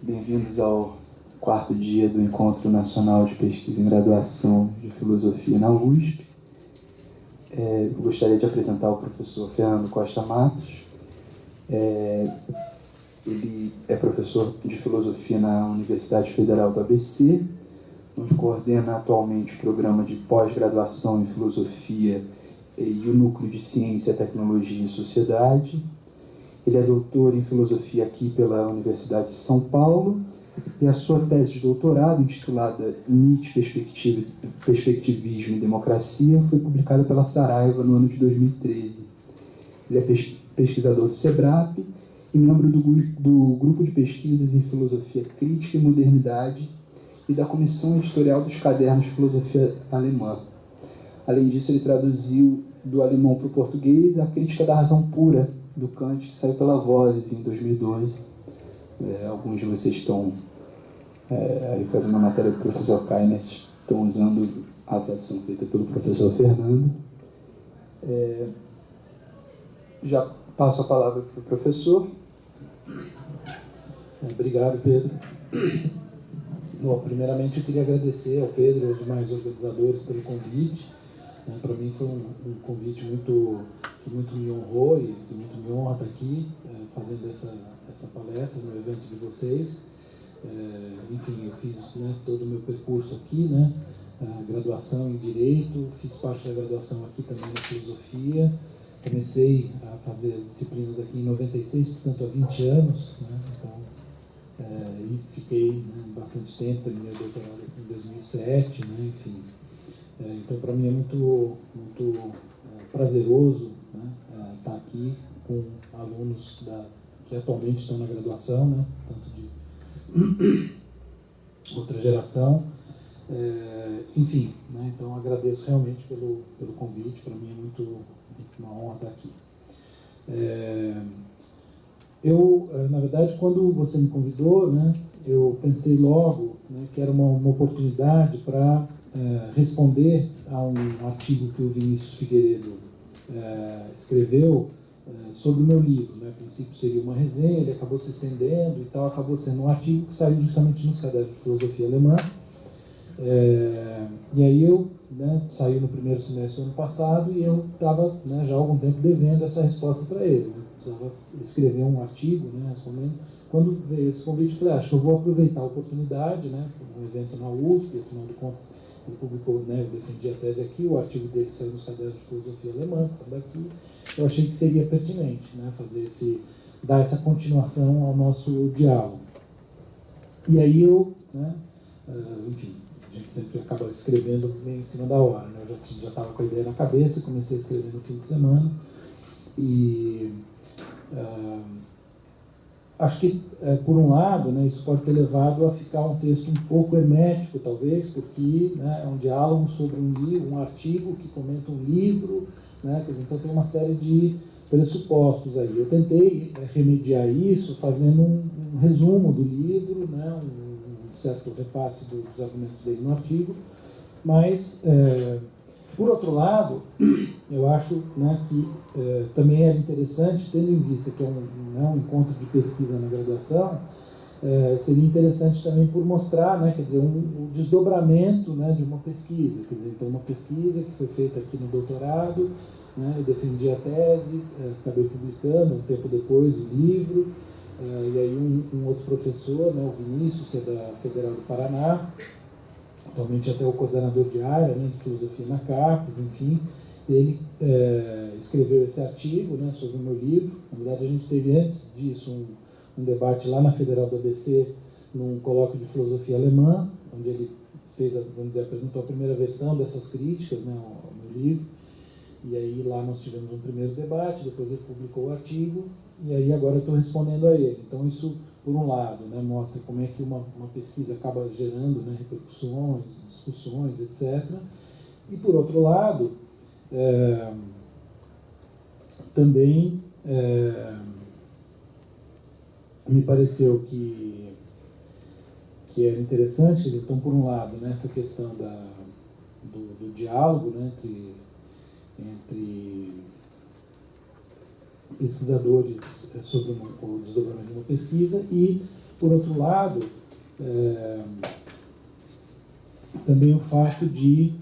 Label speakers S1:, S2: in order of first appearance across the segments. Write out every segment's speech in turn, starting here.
S1: Bem-vindos ao quarto dia do Encontro Nacional de Pesquisa em Graduação de Filosofia na USP. Eu gostaria de apresentar o professor Fernando Costa Matos. Ele é professor de Filosofia na Universidade Federal do ABC, onde coordena atualmente o programa de pós-graduação em Filosofia e o Núcleo de Ciência, Tecnologia e Sociedade. Ele é doutor em Filosofia aqui pela Universidade de São Paulo, e a sua tese de doutorado, intitulada Nietzsche, Perspectivismo e Democracia, foi publicada pela Saraiva no ano de 2013. Ele é pesquisador do SEBRAP e membro do Grupo de Pesquisas em Filosofia Crítica e Modernidade e da Comissão Editorial dos Cadernos de Filosofia Alemã. Além disso, ele traduziu do alemão para o português A Crítica da Razão Pura, do Kant, que saiu pela Vozes em 2012. Alguns de vocês estão aí fazendo a matéria do professor Kainert, estão usando a tradução feita pelo professor Fernando. Já passo a palavra para o professor.
S2: Obrigado, Pedro. Bom, primeiramente eu queria agradecer ao Pedro e aos demais organizadores pelo convite. Para mim foi um convite que muito me honrou e muito me honra estar aqui fazendo essa palestra no evento de vocês. Enfim, eu fiz todo o meu percurso aqui, a graduação em Direito, fiz parte da graduação aqui também na Filosofia. Comecei a fazer as disciplinas aqui em 96, portanto há 20 anos, e fiquei bastante tempo, terminei o doutorado aqui em 2007, enfim. Então, para mim é muito prazeroso estar aqui com alunos que atualmente estão na graduação, tanto de outra geração. Enfim, então agradeço realmente pelo convite, para mim é muito uma honra estar aqui. Na verdade, quando você me convidou, eu pensei logo que era uma oportunidade para responder a um artigo que o Vinícius Figueiredo escreveu sobre o meu livro. A princípio seria uma resenha, ele acabou se estendendo e tal, acabou sendo um artigo que saiu justamente nos cadernos de filosofia alemã. E aí saiu no primeiro semestre do ano passado e eu estava já há algum tempo devendo essa resposta para ele. Precisava escrever um artigo respondendo. Quando veio esse convite, eu falei, acho que eu vou aproveitar a oportunidade, um evento na USP, afinal de contas, ele publicou, eu defendi a tese aqui, o artigo dele saiu nos cadernos de filosofia alemã, que são daqui. Eu achei que seria pertinente dar essa continuação ao nosso diálogo. E aí eu, enfim, a gente sempre acaba escrevendo meio em cima da hora. Eu já estava com a ideia na cabeça, comecei a escrever no fim de semana e acho que, por um lado, isso pode ter levado a ficar um texto um pouco hermético, talvez, porque é um diálogo sobre um artigo que comenta um livro, então tem uma série de pressupostos aí. Eu tentei remediar isso fazendo um resumo do livro, um certo repasse dos argumentos dele no artigo, mas, por outro lado, eu acho que também era interessante, tendo em vista que é um encontro de pesquisa na graduação, seria interessante também por mostrar, o desdobramento de uma pesquisa. Então uma pesquisa que foi feita aqui no doutorado, eu defendi a tese, acabei publicando um tempo depois o livro, e aí um outro professor, o Vinícius, que é da Federal do Paraná, atualmente até o coordenador de área de filosofia na CAPES, enfim, ele escreveu esse artigo sobre o meu livro. Na verdade, a gente teve antes disso um debate lá na Federal do ABC, num colóquio de filosofia alemã, onde ele apresentou a primeira versão dessas críticas ao meu livro. E aí lá nós tivemos um primeiro debate, depois ele publicou o artigo, e aí agora eu estou respondendo a ele. Então isso, por um lado, mostra como é que uma pesquisa acaba gerando repercussões, discussões, etc. E por outro lado, também me pareceu que era interessante, então, por um lado, essa questão do diálogo entre pesquisadores sobre o desdobramento de uma pesquisa e, por outro lado, também o fato de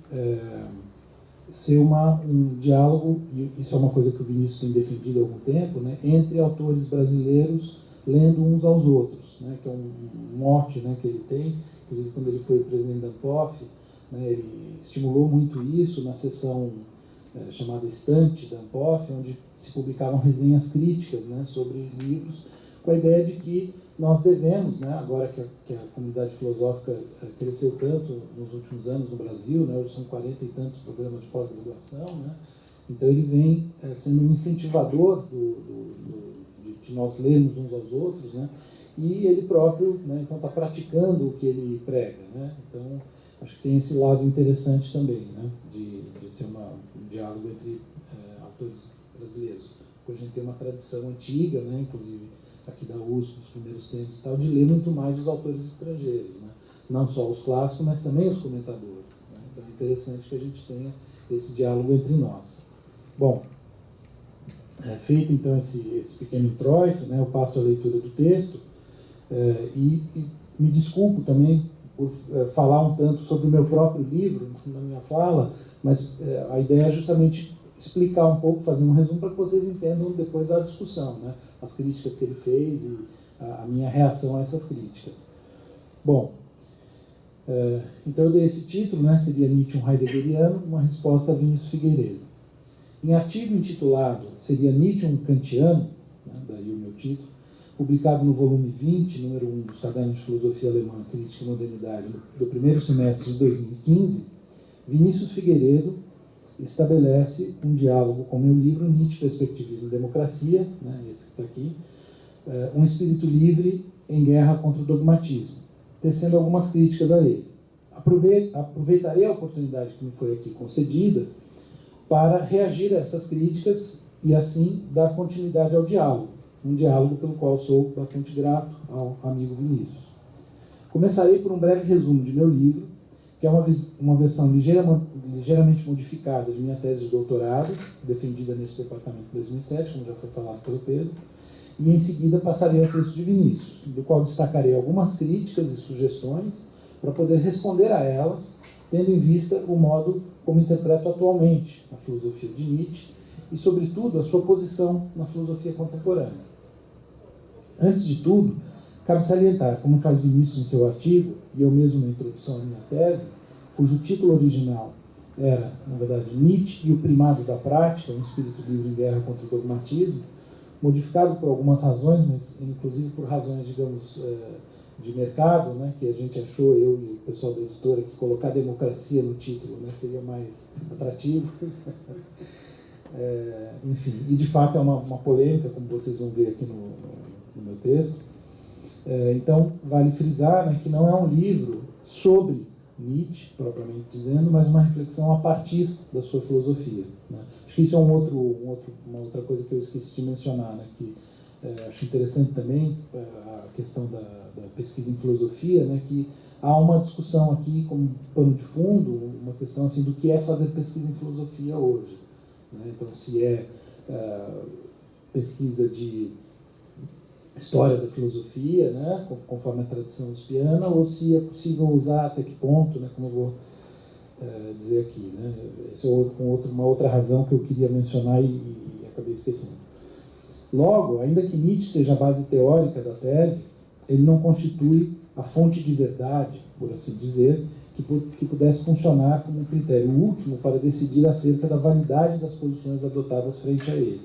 S2: ser um diálogo, e isso é uma coisa que o Vinícius tem defendido há algum tempo, né, entre autores brasileiros lendo uns aos outros, né, que é um mote, né, que ele tem. Inclusive, quando ele foi presidente da ANPOF, né, ele estimulou muito isso na sessão chamada Estante da ANPOF, onde se publicavam resenhas críticas, né, sobre livros, com a ideia de que nós devemos, né, agora que a comunidade filosófica cresceu tanto nos últimos anos no Brasil, né, hoje são 40 e tantos programas de pós-graduação, né, então ele vem sendo um incentivador de nós lermos uns aos outros, né, e ele próprio, né, então está praticando o que ele prega, né, então acho que tem esse lado interessante também, né, de ser um diálogo entre autores brasileiros. Porque a gente tem uma tradição antiga, né, inclusive aqui da USP, nos primeiros tempos e tal, de ler muito mais os autores estrangeiros, né, não só os clássicos, mas também os comentadores, né, então é interessante que a gente tenha esse diálogo entre nós. Bom, feito então esse pequeno introito, né, eu passo a leitura do texto e me desculpo também por falar um tanto sobre o meu próprio livro na minha fala, mas a ideia é justamente explicar um pouco, fazer um resumo para que vocês entendam depois a discussão, né, as críticas que ele fez e a minha reação a essas críticas. Bom, então eu dei esse título, né, seria Nietzsche um heideggeriano, uma resposta a Vinícius Figueiredo. Em artigo intitulado Seria Nietzsche um kantiano, né, daí o meu título, publicado no volume 20, número 1 dos Cadernos de Filosofia Alemã, Crítica e Modernidade, do primeiro semestre de 2015, Vinícius Figueiredo estabelece um diálogo com meu livro Nietzsche, Perspectivismo e Democracia, né, esse que está aqui, um espírito livre em guerra contra o dogmatismo, tecendo algumas críticas a ele. Aproveitarei a oportunidade que me foi aqui concedida para reagir a essas críticas e, assim, dar continuidade ao diálogo, um diálogo pelo qual sou bastante grato ao amigo Vinícius. Começarei por um breve resumo de meu livro, que é uma versão ligeiramente modificada de minha tese de doutorado, defendida neste departamento em 2007, como já foi falado pelo Pedro, e em seguida passarei ao texto de Vinícius, do qual destacarei algumas críticas e sugestões para poder responder a elas, tendo em vista o modo como interpreto atualmente a filosofia de Nietzsche e, sobretudo, a sua posição na filosofia contemporânea. Antes de tudo, cabe salientar, como faz Vinícius em seu artigo, e eu mesmo na introdução à minha tese, cujo título original era, na verdade, Nietzsche e o primado da prática, um espírito livre em guerra contra o dogmatismo, modificado por algumas razões, mas inclusive por razões, digamos, de mercado, né, que a gente achou, eu e o pessoal da editora, que colocar democracia no título, né, seria mais atrativo. Enfim, e de fato é uma polêmica, como vocês vão ver aqui no meu texto. Então, vale frisar, né, que não é um livro sobre Nietzsche, propriamente dizendo, mas uma reflexão a partir da sua filosofia, né. Acho que isso é uma outra coisa que eu esqueci de mencionar, né, que acho interessante também a questão da pesquisa em filosofia, né, que há uma discussão aqui como pano de fundo, uma questão assim do que é fazer pesquisa em filosofia hoje, né? Então, se é pesquisa de história da filosofia, né, conforme a tradição uspiana, ou se é possível usar até que ponto, né, como eu vou dizer aqui, né? Essa é uma outra razão que eu queria mencionar e acabei esquecendo. Logo, ainda que Nietzsche seja a base teórica da tese, ele não constitui a fonte de verdade, por assim dizer, que pudesse funcionar como um critério último para decidir acerca da validade das posições adotadas frente a ele.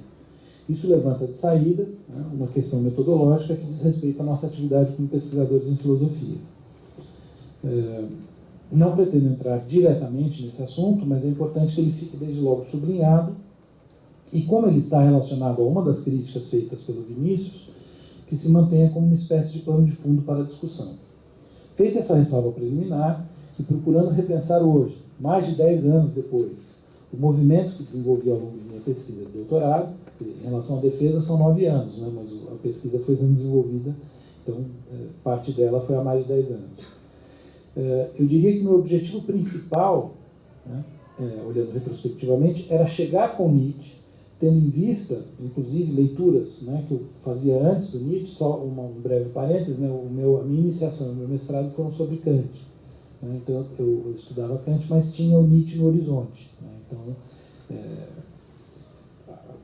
S2: Isso levanta de saída, né, uma questão metodológica que diz respeito à nossa atividade como pesquisadores em filosofia. Não pretendo entrar diretamente nesse assunto, mas é importante que ele fique desde logo sublinhado, e como ele está relacionado a uma das críticas feitas pelo Vinícius, que se mantenha como uma espécie de pano de fundo para a discussão. Feita essa ressalva preliminar, e procurando repensar hoje, mais de 10 anos depois, o movimento que desenvolvi ao longo de minha pesquisa de doutorado, em relação à defesa são 9 anos, né, mas a pesquisa foi sendo desenvolvida, então parte dela foi há mais de 10 anos. Eu diria que meu objetivo principal, né, olhando retrospectivamente, era chegar com Nietzsche tendo em vista, inclusive, leituras, né, que eu fazia antes do Nietzsche, só um breve parênteses, né, a minha iniciação, o meu mestrado foram sobre Kant. Né, então, eu estudava Kant, mas tinha o Nietzsche no horizonte. Né, então,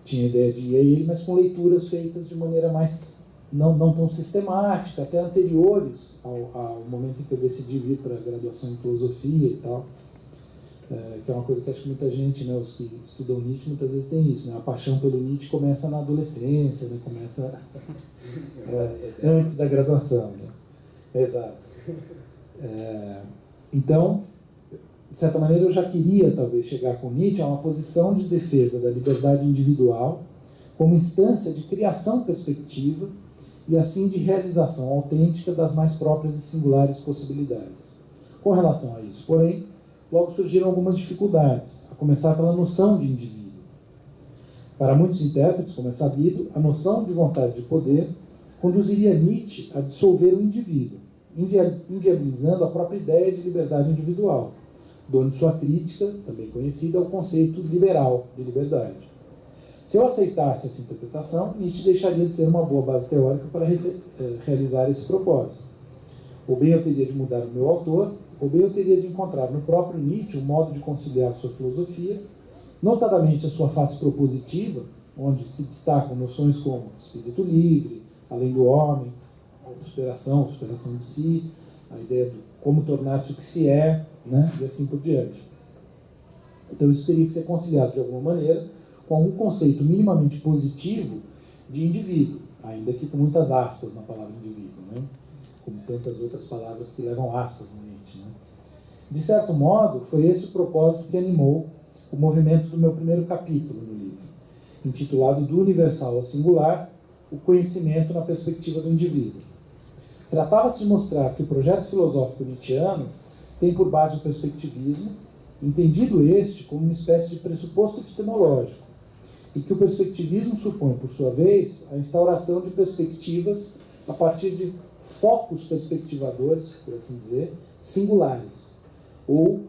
S2: tinha a ideia de ir a ele, mas com leituras feitas de maneira mais não tão sistemática, até anteriores ao momento em que eu decidi vir para a graduação em filosofia e tal, que é uma coisa que acho que muita gente, né, os que estudam Nietzsche, muitas vezes tem isso, né, a paixão pelo Nietzsche começa na adolescência, né, começa antes da graduação. Né? Exato. Então, de certa maneira, eu já queria, talvez, chegar com Nietzsche a uma posição de defesa da liberdade individual como instância de criação perspectiva e, assim, de realização autêntica das mais próprias e singulares possibilidades. Com relação a isso, porém, logo surgiram algumas dificuldades, a começar pela noção de indivíduo. Para muitos intérpretes, como é sabido, a noção de vontade de poder conduziria Nietzsche a dissolver o indivíduo, inviabilizando a própria ideia de liberdade individual, dono de sua crítica, também conhecida, ao conceito liberal de liberdade. Se eu aceitasse essa interpretação, Nietzsche deixaria de ser uma boa base teórica para realizar esse propósito. Ou bem eu teria de mudar o meu autor, ou bem eu teria de encontrar no próprio Nietzsche um modo de conciliar sua filosofia, notadamente a sua face propositiva, onde se destacam noções como espírito livre, além do homem, superação de si, a ideia de como tornar-se o que se é, né, e assim por diante. Então isso teria que ser conciliado de alguma maneira com algum conceito minimamente positivo de indivíduo, ainda que com muitas aspas na palavra indivíduo, né? Como tantas outras palavras que levam aspas no Nietzsche. Né? De certo modo, foi esse o propósito que animou o movimento do meu primeiro capítulo no livro, intitulado Do Universal ao Singular, o conhecimento na perspectiva do indivíduo. Tratava-se de mostrar que o projeto filosófico nietzschiano tem por base o perspectivismo, entendido este como uma espécie de pressuposto epistemológico, e que o perspectivismo supõe, por sua vez, a instauração de perspectivas a partir de focos perspectivadores, por assim dizer, singulares, ou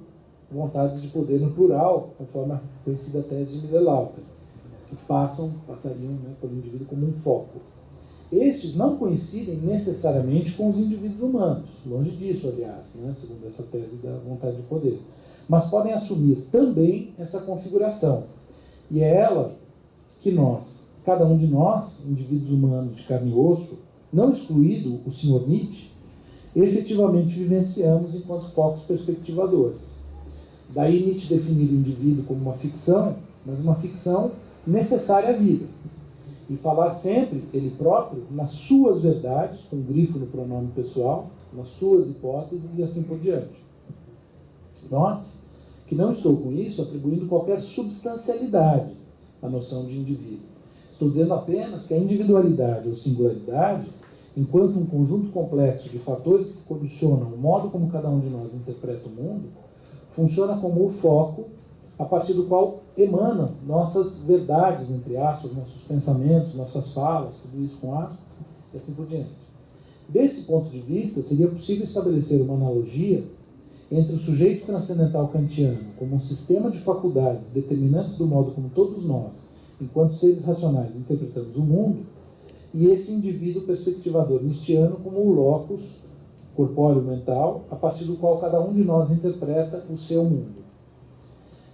S2: vontades de poder no plural, conforme a conhecida tese de Miller-Lauter, que passariam, né, pelo indivíduo como um foco. Estes não coincidem necessariamente com os indivíduos humanos, longe disso, aliás, né, segundo essa tese da vontade de poder, mas podem assumir também essa configuração. E é ela que nós, cada um de nós, indivíduos humanos de carne e osso, não excluído o Sr. Nietzsche, efetivamente vivenciamos enquanto focos perspectivadores. Daí Nietzsche definir o indivíduo como uma ficção, mas uma ficção necessária à vida. E falar sempre, ele próprio, nas suas verdades, com grifo no pronome pessoal, nas suas hipóteses e assim por diante. Note-se que não estou com isso atribuindo qualquer substancialidade à noção de indivíduo. Estou dizendo apenas que a individualidade ou singularidade, enquanto um conjunto complexo de fatores que condicionam o modo como cada um de nós interpreta o mundo, funciona como o foco a partir do qual emanam nossas verdades, entre aspas, nossos pensamentos, nossas falas, tudo isso com aspas, e assim por diante. Desse ponto de vista, seria possível estabelecer uma analogia entre o sujeito transcendental kantiano como um sistema de faculdades determinantes do modo como todos nós, enquanto seres racionais, interpretamos o mundo, e esse indivíduo perspectivador nietzschiano como o locus corpóreo-mental, a partir do qual cada um de nós interpreta o seu mundo.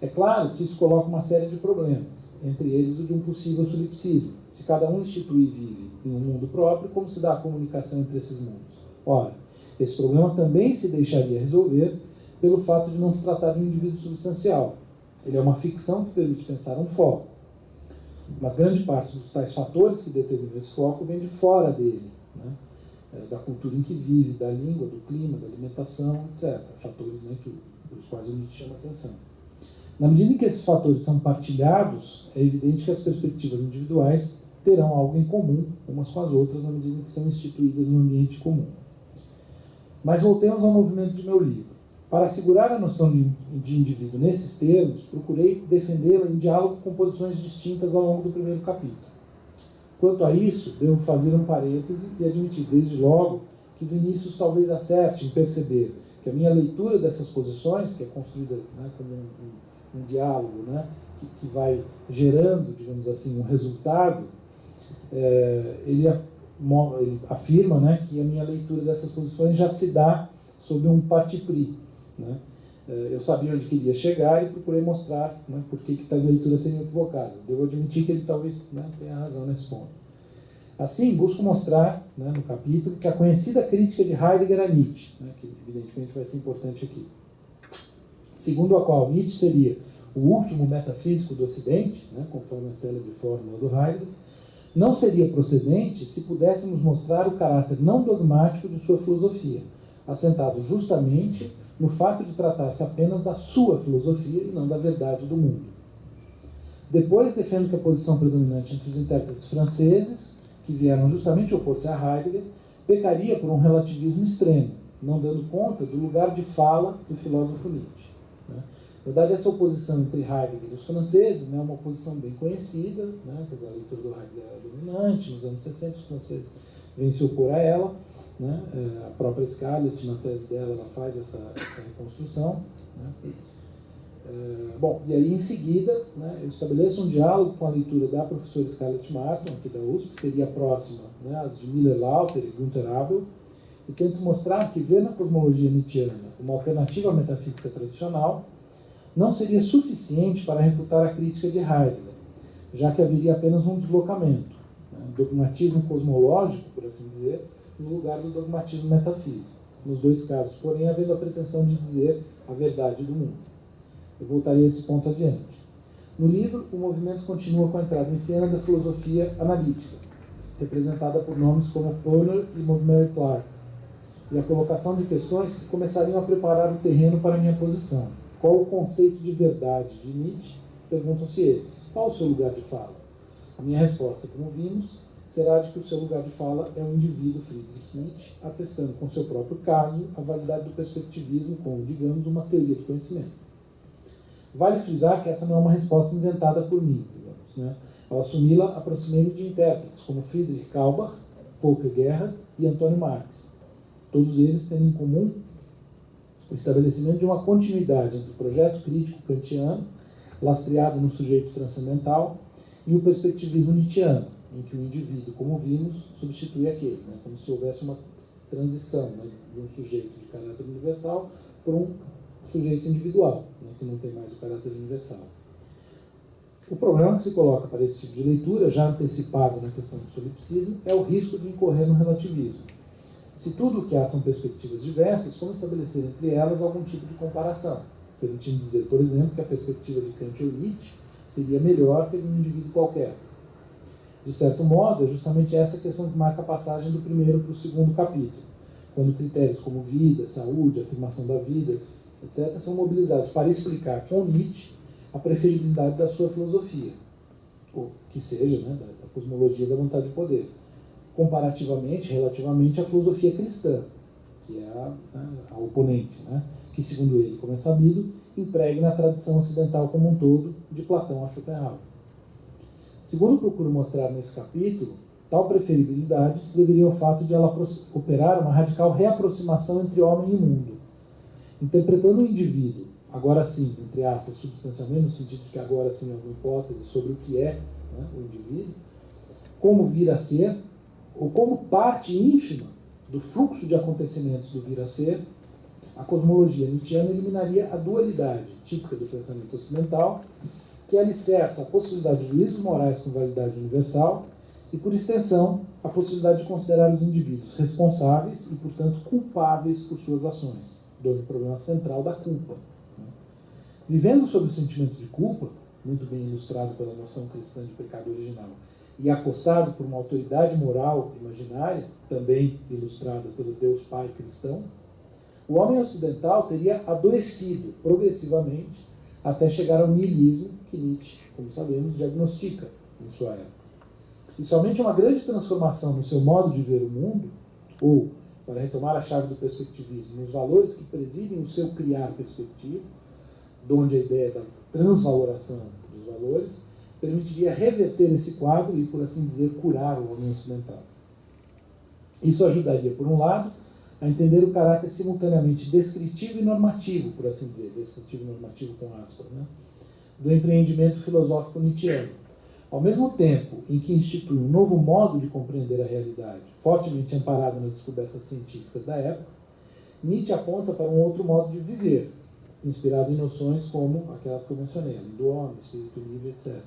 S2: É claro que isso coloca uma série de problemas, entre eles o de um possível solipsismo. Se cada um institui e vive em um mundo próprio, como se dá a comunicação entre esses mundos? Ora, esse problema também se deixaria resolver pelo fato de não se tratar de um indivíduo substancial. Ele é uma ficção que permite pensar um foco. Mas grande parte dos tais fatores que determinam esse foco vem de fora dele, né? Da cultura em que vive, da língua, do clima, da alimentação, etc. Fatores, né, pelos quais o Nietzsche chama atenção. Na medida em que esses fatores são partilhados, é evidente que as perspectivas individuais terão algo em comum umas com as outras na medida em que são instituídas no ambiente comum. Mas voltemos ao movimento de meu livro. Para assegurar a noção de indivíduo nesses termos, procurei defendê-la em diálogo com posições distintas ao longo do primeiro capítulo. Quanto a isso, devo fazer um parêntese e admitir desde logo que Vinícius talvez acerte em perceber que a minha leitura dessas posições, que é construída, né, como um diálogo, né, que vai gerando, digamos assim, um resultado, ele afirma, né, que a minha leitura dessas posições já se dá sob um parti pris, né? Eu sabia onde queria chegar e procurei mostrar, né, por que tais leituras seriam equivocadas. Devo admitir que ele talvez, né, tenha razão nesse ponto. Assim, busco mostrar, né, no capítulo, que a conhecida crítica de Heidegger a Nietzsche, né, que evidentemente vai ser importante aqui, segundo a qual Nietzsche seria o último metafísico do Ocidente, né, conforme a célebre fórmula do Heidegger, não seria procedente se pudéssemos mostrar o caráter não dogmático de sua filosofia, assentado justamente no fato de tratar-se apenas da sua filosofia e não da verdade do mundo. Depois, defendo que a posição predominante entre os intérpretes franceses, que vieram justamente opor-se a Heidegger, pecaria por um relativismo extremo, não dando conta do lugar de fala do filósofo Nietzsche. Na verdade, essa oposição entre Heidegger e os franceses, né, é uma oposição bem conhecida, né, quer dizer, a leitura do Heidegger era dominante, nos anos 60 os franceses vêm se opor a ela, né, a própria Scarlett, na tese dela, ela faz essa reconstrução, né. Bom, e aí em seguida, né, eu estabeleço um diálogo com a leitura da professora Scarlett Martin, aqui da USP, que seria próxima, né, às de Miller-Lauter e Günther Abel, e tento mostrar que ver na cosmologia nietzschiana uma alternativa à metafísica tradicional não seria suficiente para refutar a crítica de Heidegger, já que haveria apenas um deslocamento, né, um dogmatismo cosmológico, por assim dizer, no lugar do dogmatismo metafísico. Nos dois casos, porém, havendo a pretensão de dizer a verdade do mundo. Eu voltarei a esse ponto adiante. No livro, o movimento continua com a entrada em cena da filosofia analítica, representada por nomes como Poehler e Montgomery Clark, e a colocação de questões que começariam a preparar o terreno para a minha posição. Qual o conceito de verdade de Nietzsche? Perguntam-se eles. Qual o seu lugar de fala? A minha resposta, como vimos, será de que o seu lugar de fala é o indivíduo Friedrich Nietzsche, atestando com seu próprio caso a validade do perspectivismo como, digamos, uma teoria do conhecimento. Vale frisar que essa não é uma resposta inventada por mim, digamos, né? Ao assumi-la, aproximei-me de intérpretes como Friedrich Kaubach, Volker Gerhardt e Antônio Marx, todos eles tendo em comum o estabelecimento de uma continuidade entre o projeto crítico kantiano, lastreado no sujeito transcendental, e o perspectivismo nietzschiano, em que o indivíduo, como vimos, substitui aquele, né? Como se houvesse uma transição, né, de um sujeito de caráter universal para um sujeito individual, né, que não tem mais o caráter universal. O problema que se coloca para esse tipo de leitura, já antecipado na questão do solipsismo, é o risco de incorrer no relativismo. Se tudo o que há são perspectivas diversas, como estabelecer entre elas algum tipo de comparação, permitindo dizer, por exemplo, que a perspectiva de Kant ou Nietzsche seria melhor que a de um indivíduo qualquer. De certo modo, é justamente essa questão que marca a passagem do primeiro para o segundo capítulo, quando critérios como vida, saúde, afirmação da vida, etc., são mobilizados para explicar com Nietzsche a preferibilidade da sua filosofia, ou que seja, né, da cosmologia da vontade de poder, comparativamente, relativamente à filosofia cristã, que é a oponente, né, que, segundo ele, como é sabido, impregna a tradição ocidental como um todo, de Platão a Schopenhauer. Segundo procuro mostrar nesse capítulo, tal preferibilidade se deveria ao fato de ela operar uma radical reaproximação entre homem e mundo, interpretando o indivíduo, agora sim, entre aspas, substancialmente, no sentido de que agora sim é uma hipótese sobre o que é, né, o indivíduo, como vir a ser, ou como parte ínfima do fluxo de acontecimentos do vir a ser, a cosmologia nietzschiana eliminaria a dualidade típica do pensamento ocidental, que alicerça a possibilidade de juízos morais com validade universal e, por extensão, a possibilidade de considerar os indivíduos responsáveis e, portanto, culpáveis por suas ações, do problema central da culpa. Vivendo sob o sentimento de culpa, muito bem ilustrado pela noção cristã de pecado original, e acossado por uma autoridade moral imaginária, também ilustrada pelo Deus Pai cristão, o homem ocidental teria adoecido progressivamente até chegar ao niilismo que Nietzsche, como sabemos, diagnostica em sua época. E somente uma grande transformação no seu modo de ver o mundo, ou, para retomar a chave do perspectivismo, nos valores que presidem o seu criar perspectivo, de onde a ideia da transvaloração dos valores, permitiria reverter esse quadro e, por assim dizer, curar o homem ocidental. Isso ajudaria, por um lado, a entender o caráter simultaneamente descritivo e normativo, por assim dizer, descritivo e normativo com aspas, né, do empreendimento filosófico nietzschiano. Ao mesmo tempo em que institui um novo modo de compreender a realidade, fortemente amparado nas descobertas científicas da época, Nietzsche aponta para um outro modo de viver, inspirado em noções como aquelas que eu mencionei, a lei do homem, espírito livre, etc.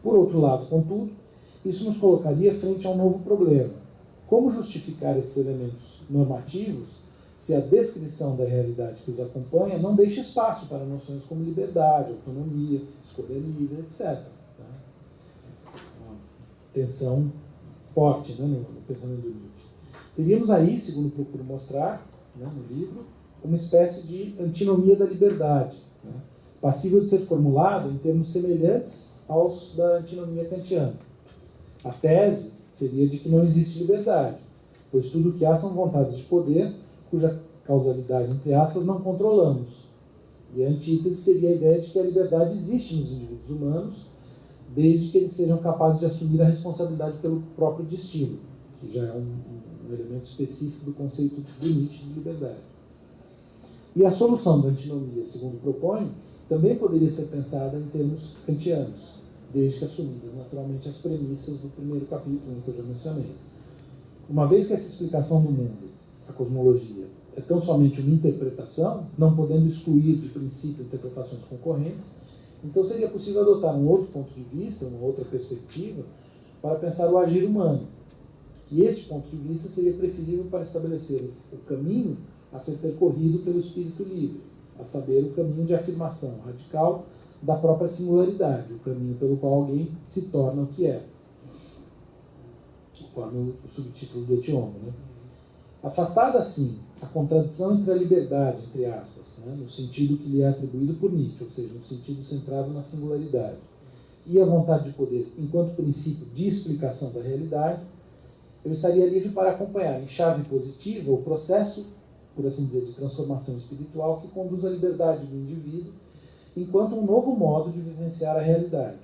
S2: Por outro lado, contudo, isso nos colocaria frente a um novo problema. Como justificar esses elementos normativos se a descrição da realidade que os acompanha não deixa espaço para noções como liberdade, autonomia, escolha livre, etc. Uma tensão forte, né, no pensamento do Nietzsche. Teríamos aí, segundo procuro mostrar, né, no livro, uma espécie de antinomia da liberdade, né, passível de ser formulada em termos semelhantes aos da antinomia kantiana. A tese seria de que não existe liberdade, pois tudo o que há são vontades de poder, cuja causalidade, entre aspas, não controlamos. E a antítese seria a ideia de que a liberdade existe nos indivíduos humanos, desde que eles sejam capazes de assumir a responsabilidade pelo próprio destino, que já é um elemento específico do conceito do Nietzsche de liberdade. E a solução da antinomia, segundo propõe, também poderia ser pensada em termos kantianos, desde que assumidas naturalmente as premissas do primeiro capítulo que eu já mencionei. Uma vez que essa explicação do mundo, a cosmologia, é tão somente uma interpretação, não podendo excluir de princípio interpretações concorrentes, então seria possível adotar um outro ponto de vista, uma outra perspectiva, para pensar o agir humano. E este ponto de vista seria preferível para estabelecer o caminho a ser percorrido pelo espírito livre, a saber, o caminho de afirmação radical da própria singularidade, o caminho pelo qual alguém se torna o que é, conforme o subtítulo do Etiomo, né? Afastada, assim, a contradição entre a liberdade, entre aspas, né, no sentido que lhe é atribuído por Nietzsche, ou seja, no sentido centrado na singularidade, e a vontade de poder enquanto princípio de explicação da realidade, eu estaria livre para acompanhar em chave positiva o processo, por assim dizer, de transformação espiritual que conduz à liberdade do indivíduo enquanto um novo modo de vivenciar a realidade.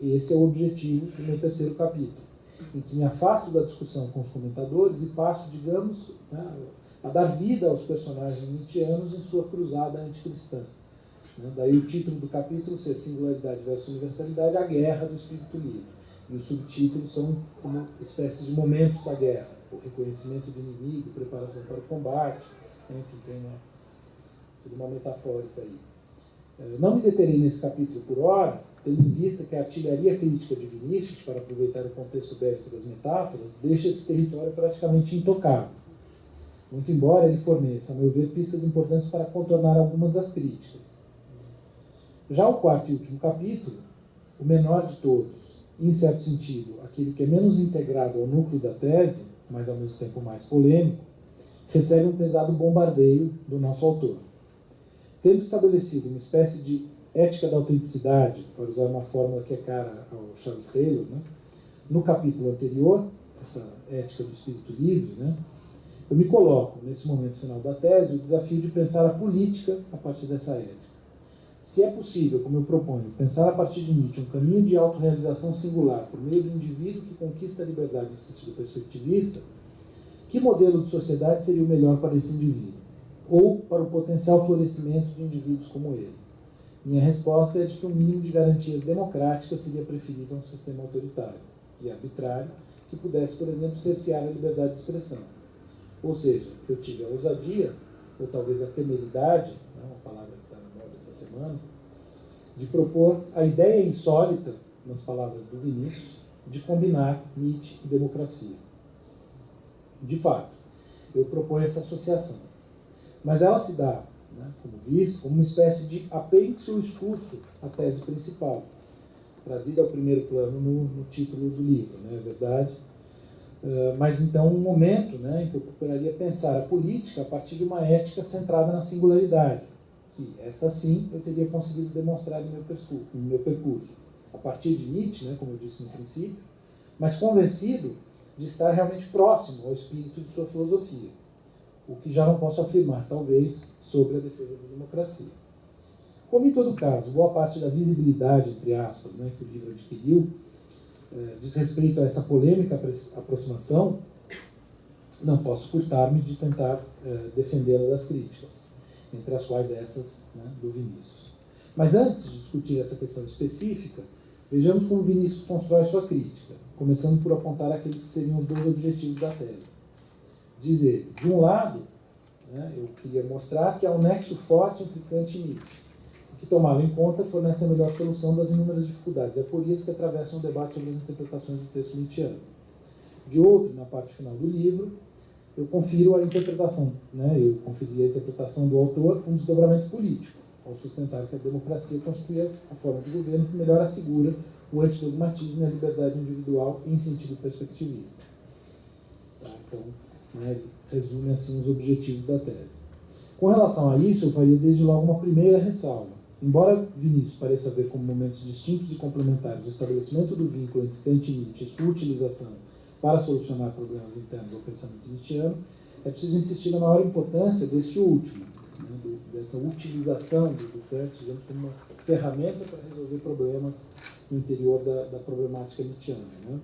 S2: Esse é o objetivo do meu terceiro capítulo, em que me afasto da discussão com os comentadores e passo, digamos, né, a dar vida aos personagens nietzschianos em sua cruzada anticristã. Né? Daí o título do capítulo ser Singularidade versus Universalidade, a guerra do espírito livre. E os subtítulos são como espécies de momentos da guerra, o reconhecimento do inimigo, preparação para o combate, enfim, tem uma metafórica aí. Não me deterei nesse capítulo por hora, tendo em vista que a artilharia crítica de Vinícius, para aproveitar o contexto bélico das metáforas, deixa esse território praticamente intocado. Muito embora ele forneça, a meu ver, pistas importantes para contornar algumas das críticas. Já o quarto e último capítulo, o menor de todos, e, em certo sentido, aquele que é menos integrado ao núcleo da tese, mas ao mesmo tempo mais polêmico, recebe um pesado bombardeio do nosso autor. Tendo estabelecido uma espécie de ética da autenticidade, para usar uma fórmula que é cara ao Charles Taylor, né, no capítulo anterior, essa ética do espírito livre, né, eu me coloco, nesse momento final da tese, o desafio de pensar a política a partir dessa ética. Se é possível, como eu proponho, pensar a partir de Nietzsche um caminho de autorrealização singular por meio do indivíduo que conquista a liberdade em sentido perspectivista, que modelo de sociedade seria o melhor para esse indivíduo? Ou para o potencial florescimento de indivíduos como ele? Minha resposta é de que um mínimo de garantias democráticas seria preferível a um sistema autoritário e arbitrário que pudesse, por exemplo, cercear a liberdade de expressão. Ou seja, eu tive a ousadia, ou talvez a temeridade, né, uma palavra que está na moda essa semana, de propor a ideia insólita, nas palavras do Vinícius, de combinar Nietzsche e democracia. De fato, eu proponho essa associação. Mas ela se dá, né, como visto, como uma espécie de apêndice ou escurso à tese principal, trazida ao primeiro plano no título do livro, não é verdade? Mas então um momento, né, em que eu procuraria pensar a política a partir de uma ética centrada na singularidade, que esta sim eu teria conseguido demonstrar no meu percurso, a partir de Nietzsche, né, como eu disse no princípio, mas convencido de estar realmente próximo ao espírito de sua filosofia, o que já não posso afirmar, talvez, sobre a defesa da democracia. Como em todo caso, boa parte da visibilidade, entre aspas, né, que o livro adquiriu, diz respeito a essa polêmica aproximação, não posso furtar-me de tentar defendê-la das críticas, entre as quais essas, né, do Vinícius. Mas antes de discutir essa questão específica, vejamos como Vinícius constrói sua crítica, começando por apontar aqueles que seriam os dois objetivos da tese. Diz ele, de um lado, né, eu queria mostrar que há um nexo forte entre Kant e Nietzsche, que, tomado em conta, fornece a melhor solução das inúmeras dificuldades aporias que atravessam o debate sobre as interpretações do texto nietzschiano. De outro, na parte final do livro, eu conferi a interpretação do autor um desdobramento político, ao sustentar que a democracia constitui a forma de governo que melhor assegura o antidogmatismo e a liberdade individual em sentido perspectivista. Tá? Então, ele resume assim os objetivos da tese. Com relação a isso, eu faria desde logo uma primeira ressalva. Embora Vinícius pareça ver como momentos distintos e complementares o estabelecimento do vínculo entre Kant e Nietzsche e sua utilização para solucionar problemas internos ao pensamento nietzschiano, é preciso insistir na maior importância deste último, né, dessa utilização do Kant, digamos, como uma ferramenta para resolver problemas no interior da problemática nietzschiana. Né?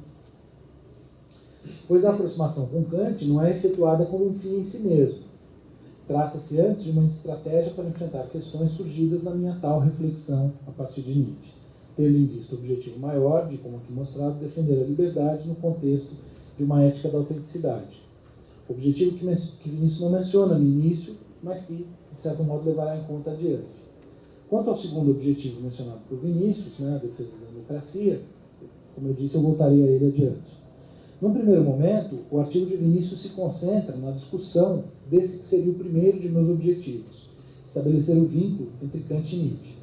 S2: Pois a aproximação com Kant não é efetuada como um fim em si mesmo. Trata-se antes de uma estratégia para enfrentar questões surgidas na minha tal reflexão a partir de Nietzsche, tendo em vista o objetivo maior de, como aqui mostrado, defender a liberdade no contexto de uma ética da autenticidade. Objetivo que Vinícius não menciona no início, mas que, de certo modo, levará em conta adiante. Quanto ao segundo objetivo mencionado por Vinícius, né, a defesa da democracia, como eu disse, eu voltaria a ele adiante. Num primeiro momento, o artigo de Vinícius se concentra na discussão desse que seria o primeiro de meus objetivos, estabelecer o vínculo entre Kant e Nietzsche.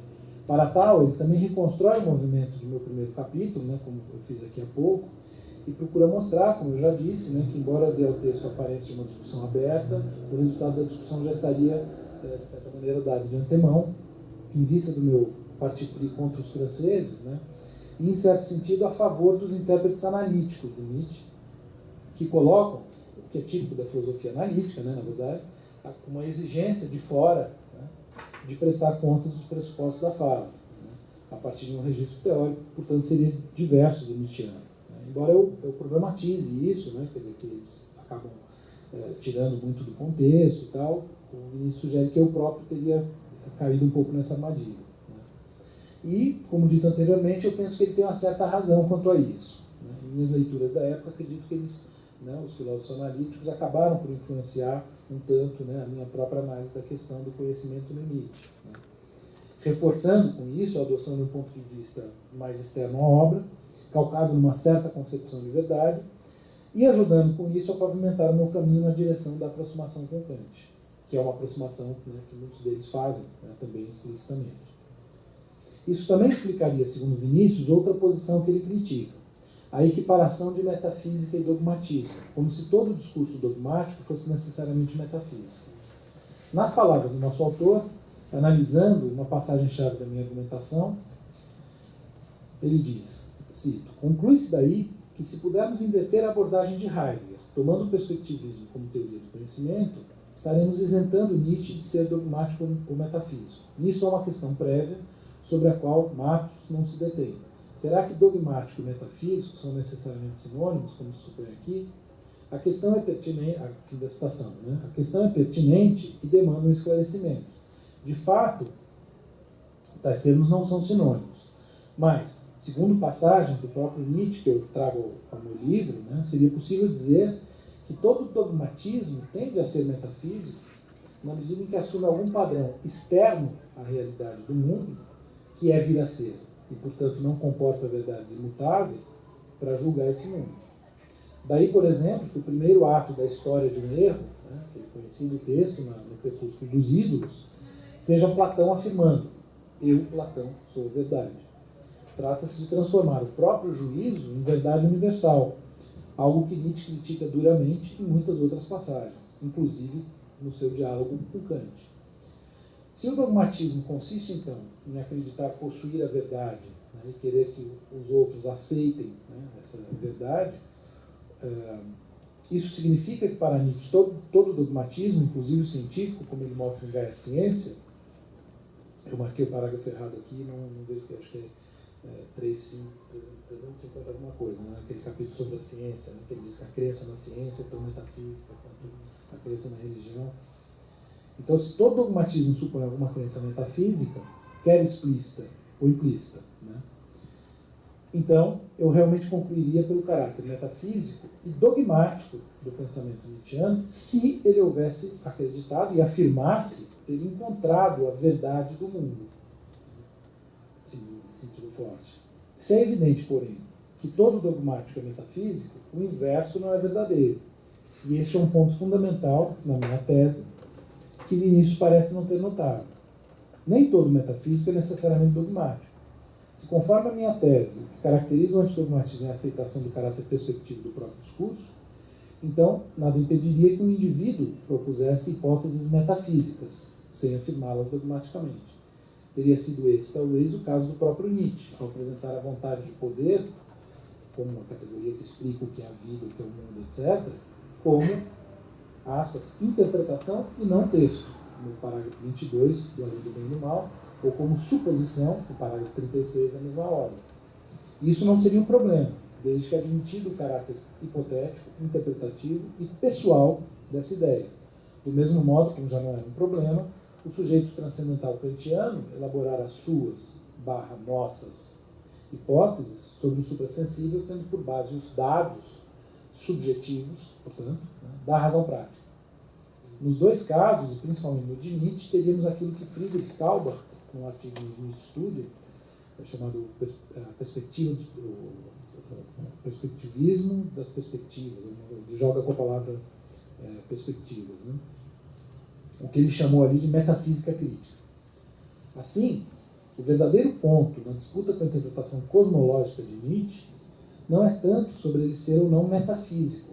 S2: Para tal, ele também reconstrói o movimento do meu primeiro capítulo, né, como eu fiz aqui há pouco, e procura mostrar, como eu já disse, né, que embora dê ao texto aparência uma discussão aberta, o resultado da discussão já estaria, de certa maneira, dado de antemão, em vista do meu parti pris contra os franceses, né, e, em certo sentido, a favor dos intérpretes analíticos do Nietzsche, que colocam, o que é típico da filosofia analítica, né, na verdade, uma exigência de fora, né, de prestar contas dos pressupostos da fala, né, a partir de um registro teórico, portanto, seria diverso do Nietzscheano. Né. Embora eu problematize isso, né, quer dizer, que eles acabam tirando muito do contexto e tal, o Vinícius sugere que eu próprio teria caído um pouco nessa armadilha. Né. E, como dito anteriormente, eu penso que ele tem uma certa razão quanto a isso. Né. Em minhas leituras da época, acredito que eles, né, os filósofos analíticos, acabaram por influenciar um tanto, né, a minha própria análise da questão do conhecimento no Nietzsche. Né. Reforçando com isso a adoção de um ponto de vista mais externo à obra, calcado numa certa concepção de verdade, e ajudando com isso a pavimentar o meu caminho na direção da aproximação com Kant, que é uma aproximação, né, que muitos deles fazem, né, também explicitamente. Isso também explicaria, segundo Vinícius, outra posição que ele critica, a equiparação de metafísica e dogmatismo, como se todo discurso dogmático fosse necessariamente metafísico. Nas palavras do nosso autor, analisando uma passagem-chave da minha argumentação, ele diz, cito, conclui-se daí que se pudermos inverter a abordagem de Heidegger, tomando o perspectivismo como teoria do conhecimento, estaremos isentando Nietzsche de ser dogmático ou metafísico. Nisso há uma questão prévia, sobre a qual Matos não se detém. Será que dogmático e metafísico são necessariamente sinônimos, como se supõe aqui? A questão é pertinente, fim da citação, né? A questão é pertinente e demanda um esclarecimento. De fato, tais termos não são sinônimos, mas, segundo passagem do próprio Nietzsche, que eu trago ao meu livro, né, seria possível dizer que todo dogmatismo tende a ser metafísico na medida em que assume algum padrão externo à realidade do mundo, que é vir a ser, e, portanto, não comporta verdades imutáveis, para julgar esse mundo. Daí, por exemplo, que o primeiro ato da história de um erro, né, aquele conhecido texto no Crepúsculo dos Ídolos, seja Platão afirmando, eu, Platão, sou a verdade. Trata-se de transformar o próprio juízo em verdade universal, algo que Nietzsche critica duramente em muitas outras passagens, inclusive no seu diálogo com Kant. Se o dogmatismo consiste, então, em acreditar possuir a verdade, né, e querer que os outros aceitem, né, essa verdade, isso significa que para Nietzsche todo dogmatismo, inclusive o científico, como ele mostra em Gaia Ciência, eu marquei o parágrafo errado aqui, não verifiquei, acho que é 350 alguma coisa, né, aquele capítulo sobre a ciência, né, que ele diz que a crença na ciência é tão metafísica quanto a crença na religião. Então, se todo dogmatismo supõe alguma crença metafísica, quer explícita ou implícita, né? Então, eu realmente concluiria pelo caráter metafísico e dogmático do pensamento nietzschiano, se ele houvesse acreditado e afirmasse ter encontrado a verdade do mundo. Sim, em sentido forte. Se é evidente, porém, que todo dogmático é metafísico, o inverso não é verdadeiro. E este é um ponto fundamental na minha tese, que Vinícius parece não ter notado. Nem todo metafísico é necessariamente dogmático. Se conforme a minha tese, o que caracteriza o antidogmatismo é a aceitação do caráter perspectivo do próprio discurso, então nada impediria que um indivíduo propusesse hipóteses metafísicas, sem afirmá-las dogmaticamente. Teria sido esse, talvez, o caso do próprio Nietzsche, ao apresentar a vontade de poder como uma categoria que explica o que é a vida, o que é o mundo, etc., como, aspas, interpretação e não texto, no parágrafo 22 do Além do Bem e do Mal, ou como suposição, no parágrafo 36 da mesma obra. Isso não seria um problema, desde que admitido o caráter hipotético, interpretativo e pessoal dessa ideia. Do mesmo modo, como já não era um problema, o sujeito transcendental kantiano elaborar as suas, nossas, hipóteses sobre o suprassensível, tendo por base os dados subjetivos, portanto, da razão prática. Nos dois casos, e principalmente no de Nietzsche, teríamos aquilo que Friedrich Kaubach, num artigo no Nietzsche Studio, chamado perspectivismo das perspectivas, ele joga com a palavra perspectivas, né? O que ele chamou ali de metafísica crítica. Assim, o verdadeiro ponto na disputa com a interpretação cosmológica de Nietzsche não é tanto sobre ele ser ou não metafísico,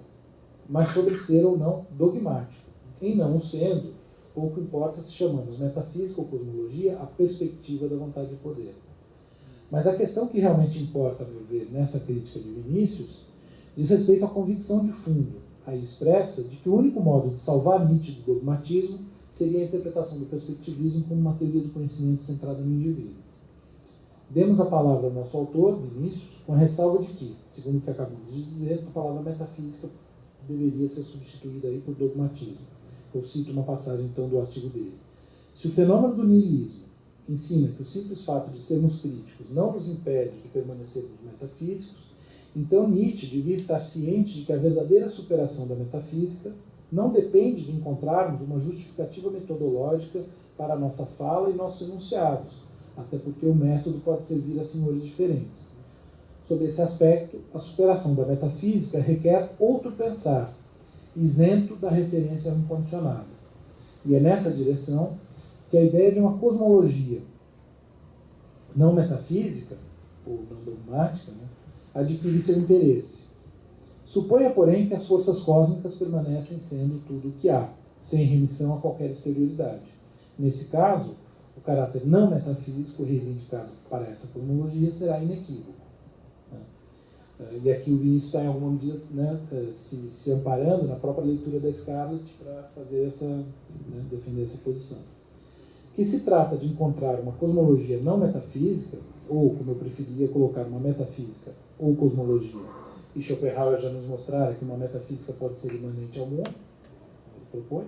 S2: mas sobre ser ou não dogmático. Em não o sendo, pouco importa se chamamos metafísica ou cosmologia a perspectiva da vontade de poder. Mas a questão que realmente importa, a meu ver, nessa crítica de Vinícius, diz respeito à convicção de fundo, aí expressa, de que o único modo de salvar Nietzsche do dogmatismo seria a interpretação do perspectivismo como uma teoria do conhecimento centrada no indivíduo. Demos a palavra ao nosso autor, Vinícius, com a ressalva de que, segundo o que acabamos de dizer, a palavra metafísica deveria ser substituída aí por dogmatismo. Eu cito uma passagem, então, do artigo dele. Se o fenômeno do niilismo ensina que o simples fato de sermos críticos não nos impede de permanecermos metafísicos, então Nietzsche devia estar ciente de que a verdadeira superação da metafísica não depende de encontrarmos uma justificativa metodológica para a nossa fala e nossos enunciados, até porque o método pode servir a senhores diferentes. Sob esse aspecto, a superação da metafísica requer outro pensar, isento da referência ao incondicionado. E é nessa direção que a ideia de uma cosmologia não metafísica, ou não dogmática, adquire seu interesse. Suponha, porém, que as forças cósmicas permanecem sendo tudo o que há, sem remissão a qualquer exterioridade. Nesse caso, o caráter não metafísico reivindicado para essa cosmologia será inequívoco. E aqui o Vinícius está, em alguma medida, se amparando na própria leitura da Scarlett para fazer defender essa posição. Que se trata de encontrar uma cosmologia não metafísica, ou, como eu preferia colocar, uma metafísica ou cosmologia, e Schopenhauer já nos mostrara que uma metafísica pode ser imanente ao mundo, ele propõe,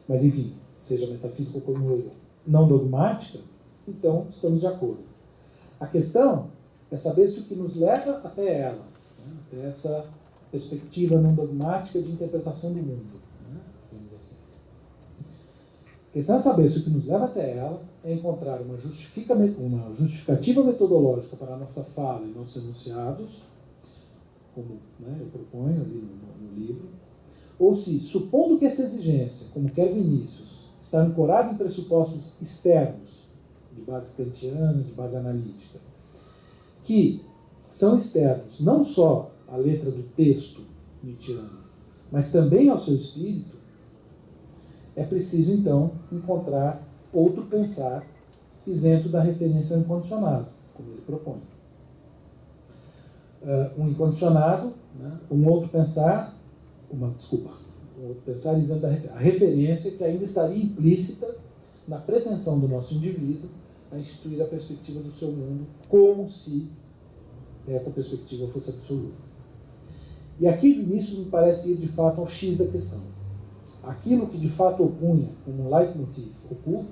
S2: mas enfim, seja metafísica ou cosmologia não dogmática, então estamos de acordo. A questão é saber se o que nos leva até ela, até essa perspectiva não dogmática de interpretação do mundo, vamos assim. A questão é saber se o que nos leva até ela é encontrar uma justificativa metodológica para a nossa fala e nossos enunciados, como eu proponho ali no livro, ou se, supondo que essa exigência, como quer Vinícius, está ancorada em pressupostos externos, de base kantiana, de base analítica, que são externos não só à letra do texto nietzschiano, mas também ao seu espírito, é preciso, então, encontrar outro pensar isento da referência ao incondicionado, como ele propõe. Um incondicionado, um outro pensar isento da referência que ainda estaria implícita na pretensão do nosso indivíduo a instituir a perspectiva do seu mundo como se essa perspectiva fosse absoluta. E aqui Vinícius me parece ir de fato ao X da questão. Aquilo que de fato opunha como um leitmotiv oculto,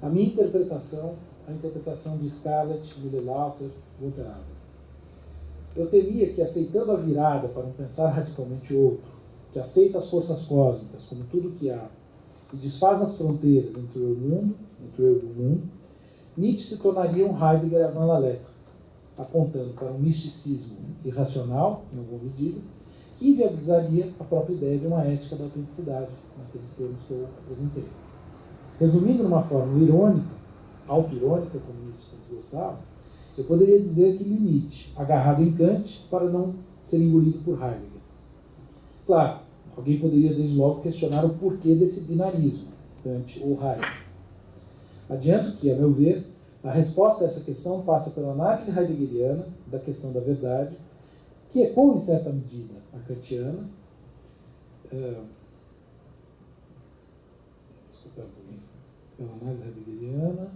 S2: a minha interpretação a interpretação de Scarlett, Müller-Lauter, Gunther Haber. Eu temia que, aceitando a virada para um pensar radicalmente outro, que aceita as forças cósmicas como tudo que há e desfaz as fronteiras entre o eu e o mundo, Nietzsche se tornaria um Heidegger avant la lettre, apontando para um misticismo irracional, em alguma medida, que inviabilizaria a própria ideia de uma ética da autenticidade, naqueles termos que eu apresentei. Resumindo numa forma irônica, auto-irônica, como Nietzsche tanto gostava, eu poderia dizer que li Nietzsche, agarrado em Kant, para não ser engolido por Heidegger. Claro, alguém poderia desde logo questionar o porquê desse binarismo, Kant ou Heidegger. Adianto que, a meu ver, a resposta a essa questão passa pela análise heideggeriana da questão da verdade, que ecoa em certa medida a kantiana, pela análise heideggeriana,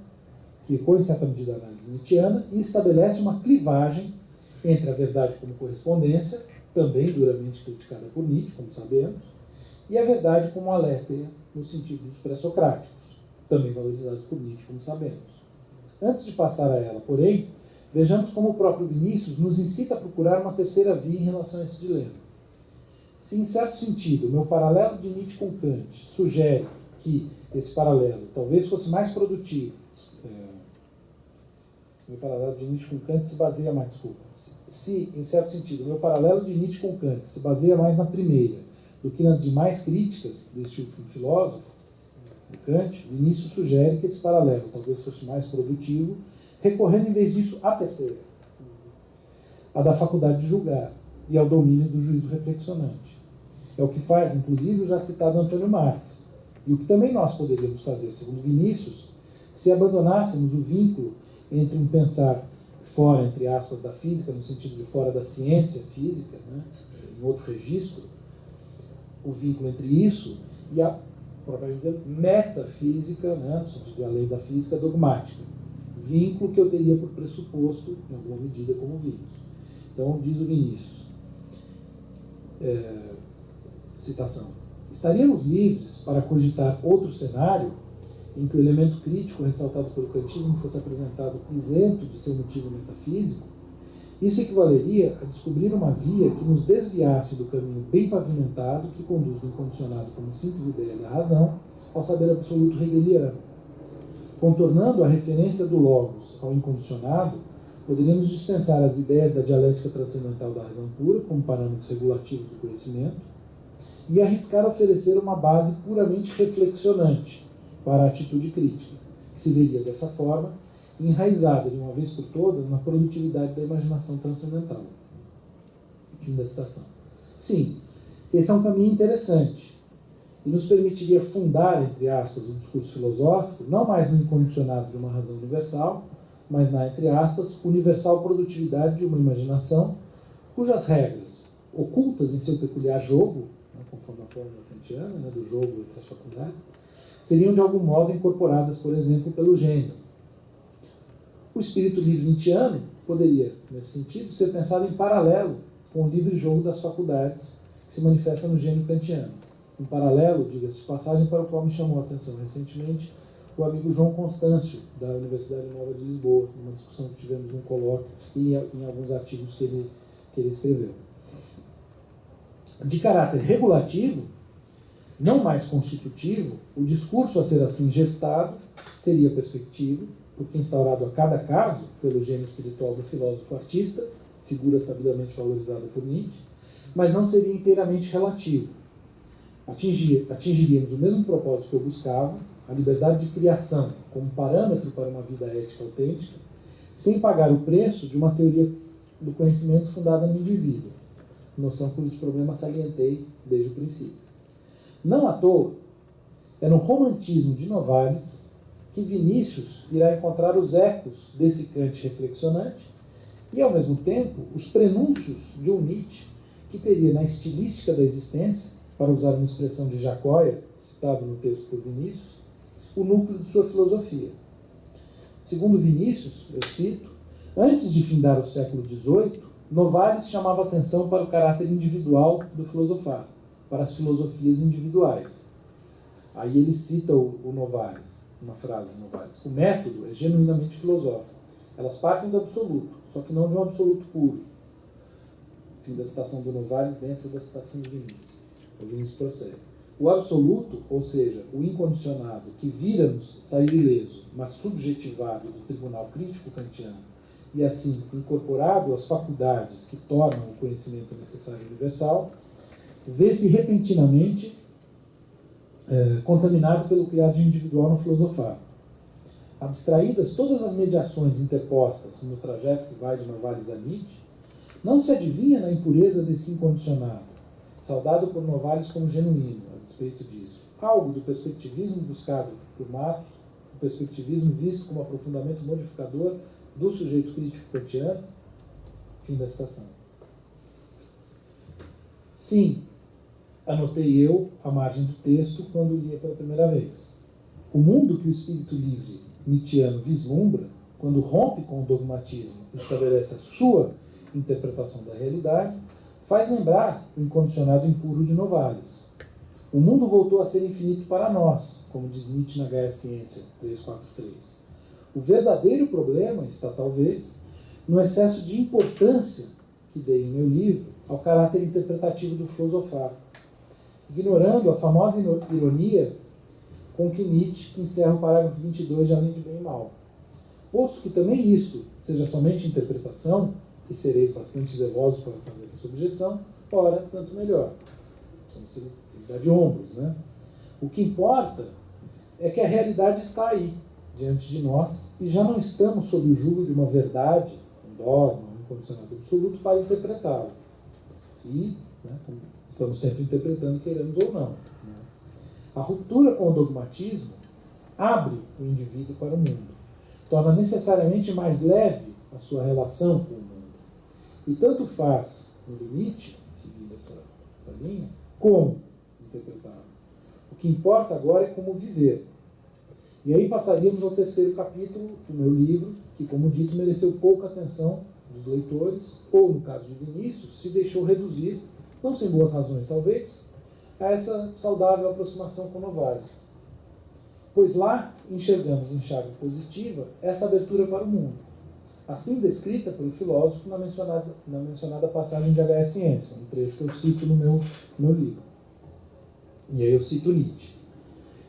S2: que ecoa em certa medida a análise nietzschiana e estabelece uma clivagem entre a verdade como correspondência, também duramente criticada por Nietzsche, como sabemos, e a verdade como aletheia, no sentido dos pré-socráticos, também valorizados por Nietzsche, como sabemos. Antes de passar a ela, porém, vejamos como o próprio Vinícius nos incita a procurar uma terceira via em relação a esse dilema. Se, em certo sentido, o meu paralelo de Nietzsche com Kant sugere que esse paralelo talvez fosse mais produtivo, meu paralelo de Nietzsche com Kant se baseia mais, se, em certo sentido, o meu paralelo de Nietzsche com Kant se baseia mais na primeira do que nas demais críticas deste último filósofo, Kant, Vinícius sugere que esse paralelo talvez fosse mais produtivo, recorrendo em vez disso à terceira, a da faculdade de julgar e ao domínio do juízo reflexionante. É o que faz, inclusive, o já citado Antônio Marx, e o que também nós poderíamos fazer, segundo Vinícius, se abandonássemos o vínculo entre um pensar fora, entre aspas, da física, no sentido de fora da ciência física, né, em outro registro, o vínculo entre isso e a propriamente dizendo, metafísica, né, no sentido da lei da física dogmática. Vínculo que eu teria por pressuposto, em alguma medida, como vimos. Então, diz o Vinícius, citação, estaríamos livres para cogitar outro cenário em que o elemento crítico ressaltado pelo kantismo fosse apresentado isento de seu motivo metafísico? Isso equivaleria a descobrir uma via que nos desviasse do caminho bem pavimentado que conduz do incondicionado como simples ideia da razão ao saber absoluto hegeliano. Contornando a referência do logos ao incondicionado, poderíamos dispensar as ideias da dialética transcendental da razão pura como parâmetros regulativos do conhecimento e arriscar oferecer uma base puramente reflexionante para a atitude crítica, que se veria dessa forma enraizada de uma vez por todas na produtividade da imaginação transcendental. Fim da citação. Sim, esse é um caminho interessante e nos permitiria fundar, entre aspas, o discurso filosófico, não mais no incondicionado de uma razão universal, mas na, entre aspas, universal produtividade de uma imaginação cujas regras, ocultas em seu peculiar jogo, né, conforme a fórmula kantiana, né, do jogo entre as faculdades, seriam de algum modo incorporadas, por exemplo, pelo gênio. O espírito livre nietzschiano poderia, nesse sentido, ser pensado em paralelo com o livre jogo das faculdades que se manifesta no gênio kantiano. Um paralelo, diga-se de passagem, para o qual me chamou a atenção recentemente o amigo João Constâncio, da Universidade Nova de Lisboa, numa discussão que tivemos num colóquio e em alguns artigos que ele escreveu. De caráter regulativo, não mais constitutivo, o discurso a ser assim gestado seria perspectivo, porque instaurado a cada caso pelo gênio espiritual do filósofo artista, figura sabidamente valorizada por Nietzsche, mas não seria inteiramente relativo. Atingiríamos o mesmo propósito que eu buscava, a liberdade de criação como parâmetro para uma vida ética autêntica, sem pagar o preço de uma teoria do conhecimento fundada no indivíduo, noção cujos problemas salientei desde o princípio. Não à toa, é no romantismo de Novalis que Vinícius irá encontrar os ecos desse Kant reflexionante e, ao mesmo tempo, os prenúncios de um Nietzsche que teria na estilística da existência, para usar uma expressão de Jacóia, citado no texto por Vinícius, o núcleo de sua filosofia. Segundo Vinícius, eu cito, antes de findar o século XVIII, Novalis chamava atenção para o caráter individual do filosofar, para as filosofias individuais. Aí ele cita o Novalis. uma frase no Novalis. O método é genuinamente filosófico. Elas partem do absoluto, só que não de um absoluto puro. Fim da citação do Novalis dentro da citação do Vinícius. O Vinícius prossegue. O absoluto, ou seja, o incondicionado, que vira-nos sair ileso, mas subjetivado do tribunal crítico kantiano, e assim incorporado às faculdades que tornam o conhecimento necessário e universal, vê-se repentinamente contaminado pelo criado individual no filosofar. Abstraídas todas as mediações interpostas no trajeto que vai de Novalis a Nietzsche, não se adivinha na impureza desse incondicionado, saudado por Novalis como genuíno, a despeito disso, algo do perspectivismo buscado por Matos, o perspectivismo visto como aprofundamento modificador do sujeito crítico kantiano. Fim da citação. Sim, anotei eu à margem do texto quando lia pela primeira vez. O mundo que o espírito livre nietzschiano vislumbra, quando rompe com o dogmatismo e estabelece a sua interpretação da realidade, faz lembrar o incondicionado impuro de Novalis. O mundo voltou a ser infinito para nós, como diz Nietzsche na Gaia Ciência 343. O verdadeiro problema está, talvez, no excesso de importância que dei em meu livro ao caráter interpretativo do filosofar, ignorando a famosa ironia com que Nietzsche encerra o parágrafo 22 de Além de Bem e Mal. Posto que também isto seja somente interpretação, e sereis bastante zelosos para fazer essa objeção, ora, tanto melhor. Então, você dá de ombros, né? O que importa é que a realidade está aí, diante de nós, e já não estamos sob o jugo de uma verdade, um dogma, um condicionado absoluto, para interpretá-la. E estamos sempre interpretando, queremos ou não. Né? A ruptura com o dogmatismo abre o indivíduo para o mundo, torna necessariamente mais leve a sua relação com o mundo. E tanto faz, no limite, seguindo essa linha, como interpretá-lo. O que importa agora é como viver. E aí passaríamos ao terceiro capítulo do meu livro, que, como dito, mereceu pouca atenção dos leitores, ou, no caso de Vinícius, se deixou reduzir, não sem boas razões talvez, a essa saudável aproximação com Novalis. Pois lá enxergamos em chave positiva essa abertura para o mundo, assim descrita pelo filósofo na mencionada passagem de Gaia Ciência, um trecho que eu cito no meu livro. E aí eu cito Nietzsche.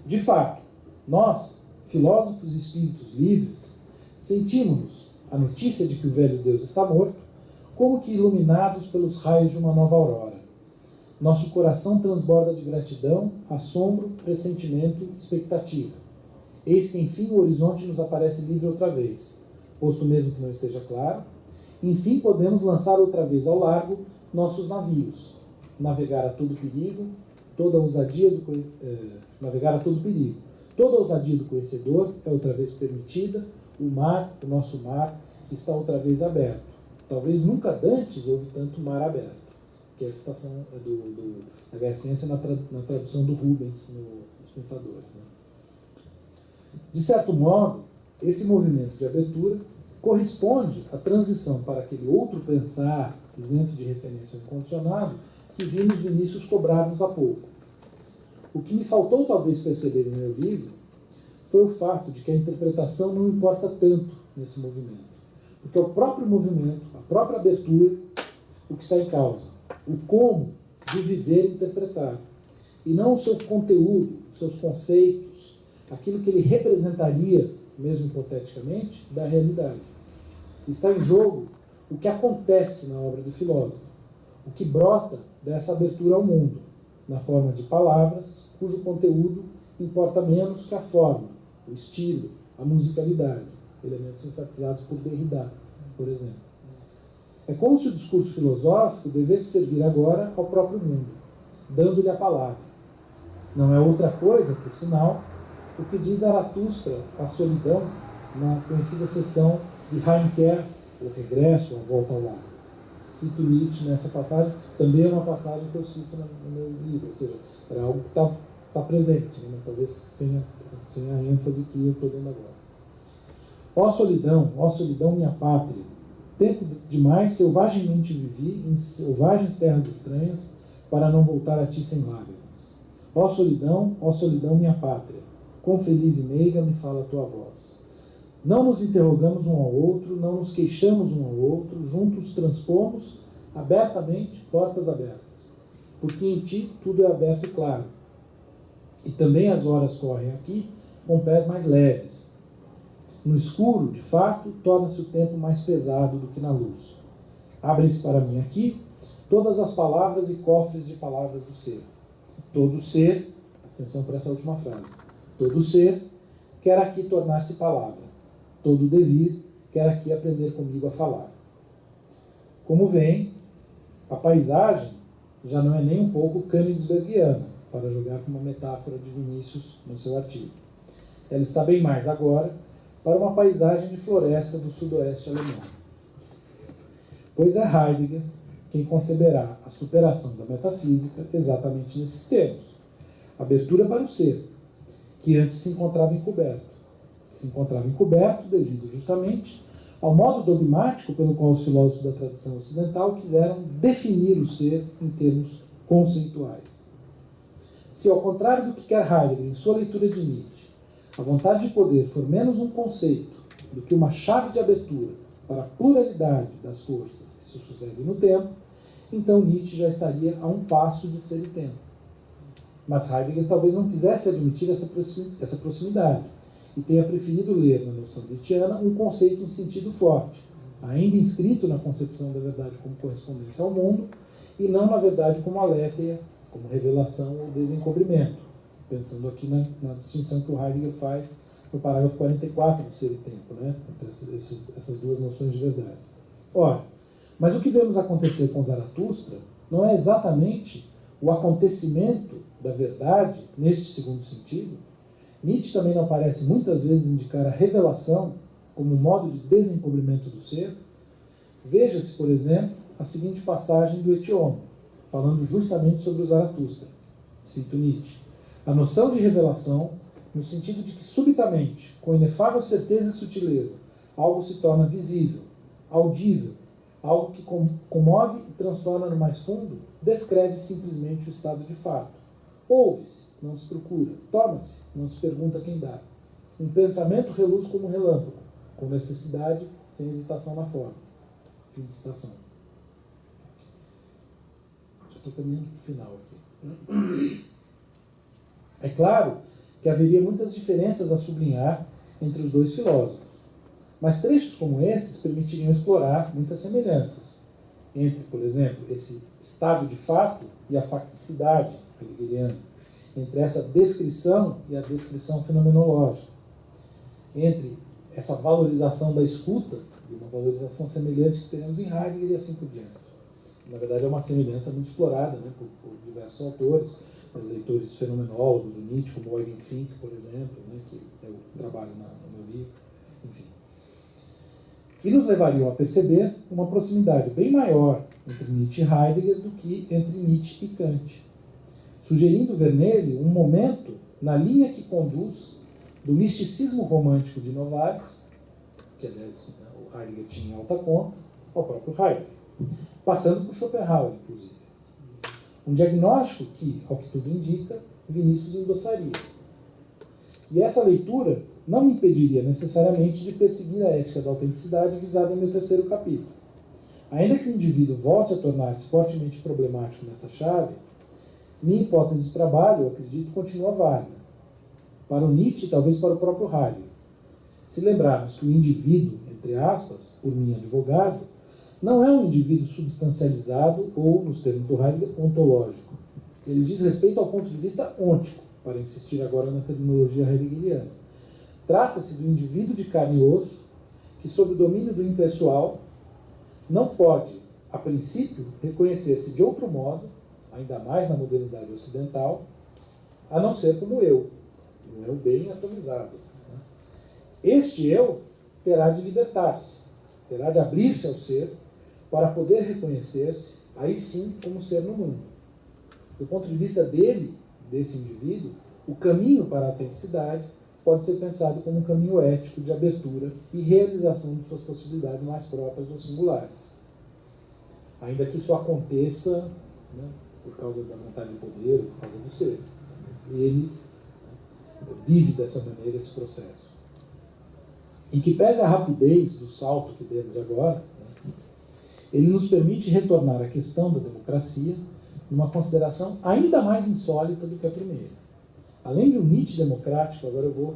S2: De fato, nós, filósofos e espíritos livres, sentimos-nos, a notícia de que o velho Deus está morto, como que iluminados pelos raios de uma nova aurora. Nosso coração transborda de gratidão, assombro, pressentimento, expectativa. Eis que, enfim, o horizonte nos aparece livre outra vez, posto mesmo que não esteja claro. Enfim, podemos lançar outra vez ao largo nossos navios, navegar a todo perigo, toda a ousadia do conhecedor é outra vez permitida, o nosso mar, está outra vez aberto. Talvez nunca dantes houve tanto mar aberto, que é a citação da Gaia Ciência na tradução do Rubens nos Pensadores. Né? De certo modo, esse movimento de abertura corresponde à transição para aquele outro pensar isento de referência ao incondicionado que vimos Vinícius cobrar-nos há pouco. O que me faltou talvez perceber em meu livro foi o fato de que a interpretação não importa tanto nesse movimento, porque é o próprio movimento, a própria abertura, o que está em causa, o como de viver e interpretar, e não o seu conteúdo, os seus conceitos, aquilo que ele representaria, mesmo hipoteticamente, da realidade. Está em jogo o que acontece na obra do filósofo, o que brota dessa abertura ao mundo, na forma de palavras, cujo conteúdo importa menos que a forma, o estilo, a musicalidade, elementos enfatizados por Derrida, por exemplo. É como se o discurso filosófico devesse servir agora ao próprio mundo, dando-lhe a palavra. Não é outra coisa, por sinal, o que diz Zaratustra, a solidão, na conhecida seção de Heimkehr, o regresso, a volta ao lar. Cito Nietzsche nessa passagem, também é uma passagem que eu cito no meu livro, ou seja, era algo que está presente, né, mas talvez sem a ênfase que eu estou dando agora. Ó solidão, minha pátria, tempo demais selvagemmente vivi em selvagens terras estranhas para não voltar a ti sem lágrimas. Ó solidão, minha pátria, quão feliz e meiga me fala a tua voz. Não nos interrogamos um ao outro, não nos queixamos um ao outro, juntos transpomos abertamente portas abertas, porque em ti tudo é aberto e claro. E também as horas correm aqui com pés mais leves. No escuro, de fato, torna-se o tempo mais pesado do que na luz. Abrem-se para mim aqui todas as palavras e cofres de palavras do ser. Todo ser, atenção para essa última frase, todo ser quer aqui tornar-se palavra. Todo devir quer aqui aprender comigo a falar. Como vem, a paisagem já não é nem um pouco königsbergiana, para jogar com uma metáfora de Vinícius no seu artigo. Ela está bem mais agora para uma paisagem de floresta do sudoeste alemão. Pois é Heidegger quem conceberá a superação da metafísica exatamente nesses termos. Abertura para o ser, que antes se encontrava encoberto. Se encontrava encoberto devido justamente ao modo dogmático pelo qual os filósofos da tradição ocidental quiseram definir o ser em termos conceituais. Se, ao contrário do que quer Heidegger em sua leitura de Nietzsche, a vontade de poder for menos um conceito do que uma chave de abertura para a pluralidade das forças que se sucedem no tempo, então Nietzsche já estaria a um passo de ser e tempo. Mas Heidegger talvez não quisesse admitir essa proximidade e tenha preferido ler na noção nietzschiana um conceito em sentido forte, ainda inscrito na concepção da verdade como correspondência ao mundo e não na verdade como aletheia, como revelação ou desencobrimento, pensando aqui na distinção que o Heidegger faz no parágrafo 44 do Ser e Tempo, né? Entre essas duas noções de verdade. Ora, mas o que vemos acontecer com Zaratustra não é exatamente o acontecimento da verdade neste segundo sentido. Nietzsche também não parece muitas vezes indicar a revelação como modo de desencobrimento do ser. Veja-se, por exemplo, a seguinte passagem do Ethiônio, falando justamente sobre o Zaratustra. Cito Nietzsche. A noção de revelação, no sentido de que subitamente, com inefável certeza e sutileza, algo se torna visível, audível, algo que comove e transtorna no mais fundo, descreve simplesmente o estado de fato. Ouve-se, não se procura. Toma-se, não se pergunta quem dá. Um pensamento reluz como um relâmpago, com necessidade, sem hesitação na forma. Fim de citação. Já estou caminhando para o final aqui. É claro que haveria muitas diferenças a sublinhar entre os dois filósofos, mas trechos como esses permitiriam explorar muitas semelhanças entre, por exemplo, esse estado de fato e a facticidade heideggeriana, entre essa descrição e a descrição fenomenológica, entre essa valorização da escuta e uma valorização semelhante que teremos em Heidegger e assim por diante. Na verdade, é uma semelhança muito explorada, né, por diversos autores, leitores fenomenólogos, o Nietzsche, como Eugen Fink, por exemplo, né, que eu trabalho no meu livro, enfim. E nos levariam a perceber uma proximidade bem maior entre Nietzsche e Heidegger do que entre Nietzsche e Kant, sugerindo ver nele um momento na linha que conduz do misticismo romântico de Novalis, que aliás o Heidegger tinha em alta conta, ao próprio Heidegger, passando por Schopenhauer, inclusive. Um diagnóstico que, ao que tudo indica, Vinícius endossaria. E essa leitura não me impediria necessariamente de perseguir a ética da autenticidade visada em meu terceiro capítulo. Ainda que o indivíduo volte a tornar-se fortemente problemático nessa chave, minha hipótese de trabalho, eu acredito, continua válida. Para o Nietzsche e talvez para o próprio Heidegger. Se lembrarmos que o indivíduo, entre aspas, por mim advogado, não é um indivíduo substancializado ou, nos termos do Heidegger, ontológico. Ele diz respeito ao ponto de vista ôntico, para insistir agora na terminologia heideggeriana. Trata-se do indivíduo de carne e osso que, sob o domínio do impessoal, não pode, a princípio, reconhecer-se de outro modo, ainda mais na modernidade ocidental, a não ser como eu, um eu bem atomizado. Este eu terá de libertar-se, terá de abrir-se ao ser, para poder reconhecer-se, aí sim, como ser no mundo. Do ponto de vista dele, desse indivíduo, o caminho para a autenticidade pode ser pensado como um caminho ético de abertura e realização de suas possibilidades mais próprias ou singulares. Ainda que isso aconteça, né, por causa da vontade de poder, por causa do ser. Mas ele, vive dessa maneira esse processo. Em que pese a rapidez do salto que demos agora, ele nos permite retornar à questão da democracia numa consideração ainda mais insólita do que a primeira. Além de um Nietzsche democrático, agora eu vou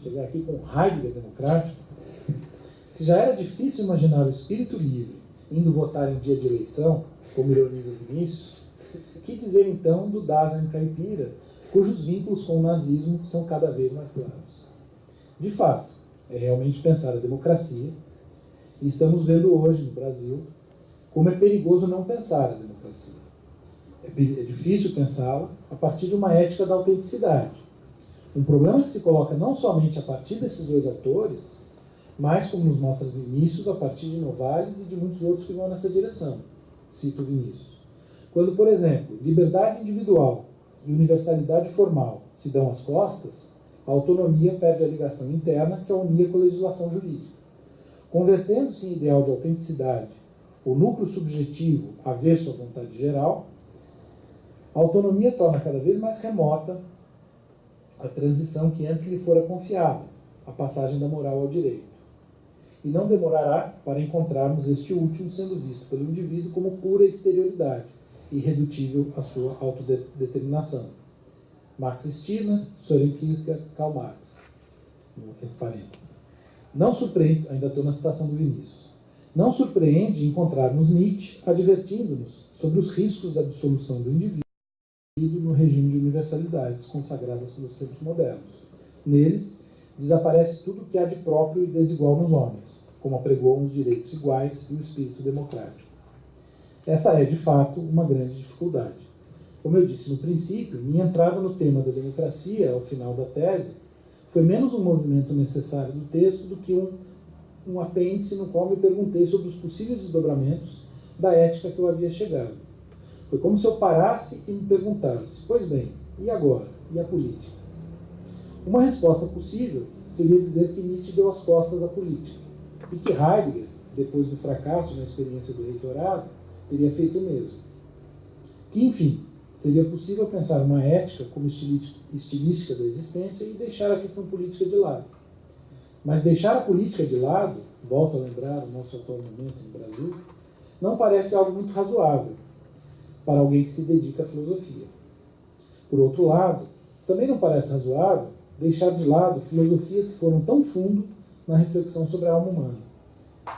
S2: chegar aqui com Heidegger democrático, se já era difícil imaginar o espírito livre indo votar em dia de eleição, como ironiza Vinícius, que dizer então do Dasein caipira, cujos vínculos com o nazismo são cada vez mais claros? De fato, é realmente pensar a democracia, e estamos vendo hoje no Brasil como é perigoso não pensar a democracia. É difícil pensá-la a partir de uma ética da autenticidade. Um problema que se coloca não somente a partir desses dois autores, mas, como nos mostra Vinícius, a partir de Novalis e de muitos outros que vão nessa direção. Cito Vinícius. Quando, por exemplo, liberdade individual e universalidade formal se dão às costas, a autonomia perde a ligação interna que a unia com a legislação jurídica. Convertendo-se em ideal de autenticidade o núcleo subjetivo avesso à vontade geral, a autonomia torna cada vez mais remota a transição que antes lhe fora confiada, a passagem da moral ao direito. E não demorará para encontrarmos este último sendo visto pelo indivíduo como pura exterioridade, irredutível à sua autodeterminação. Max Stirner, Søren Kierkegaard, Karl Marx. Entre parênteses. Não surpreende, ainda estou na citação do Vinícius, não surpreende encontrarmos Nietzsche advertindo-nos sobre os riscos da dissolução do indivíduo no regime de universalidades consagradas pelos tempos modernos. Neles, desaparece tudo o que há de próprio e desigual nos homens, como apregoam os direitos iguais e o espírito democrático. Essa é, de fato, uma grande dificuldade. Como eu disse no princípio, minha entrada no tema da democracia, ao final da tese, foi menos um movimento necessário do texto do que um apêndice no qual me perguntei sobre os possíveis desdobramentos da ética que eu havia chegado. Foi como se eu parasse e me perguntasse, pois bem, e agora? E a política? Uma resposta possível seria dizer que Nietzsche deu as costas à política, e que Heidegger, depois do fracasso na experiência do reitorado, teria feito o mesmo. Que, enfim, seria possível pensar uma ética como estilística da existência e deixar a questão política de lado. Mas deixar a política de lado, volto a lembrar o nosso atual momento no Brasil, não parece algo muito razoável para alguém que se dedica à filosofia. Por outro lado, também não parece razoável deixar de lado filosofias que foram tão fundo na reflexão sobre a alma humana,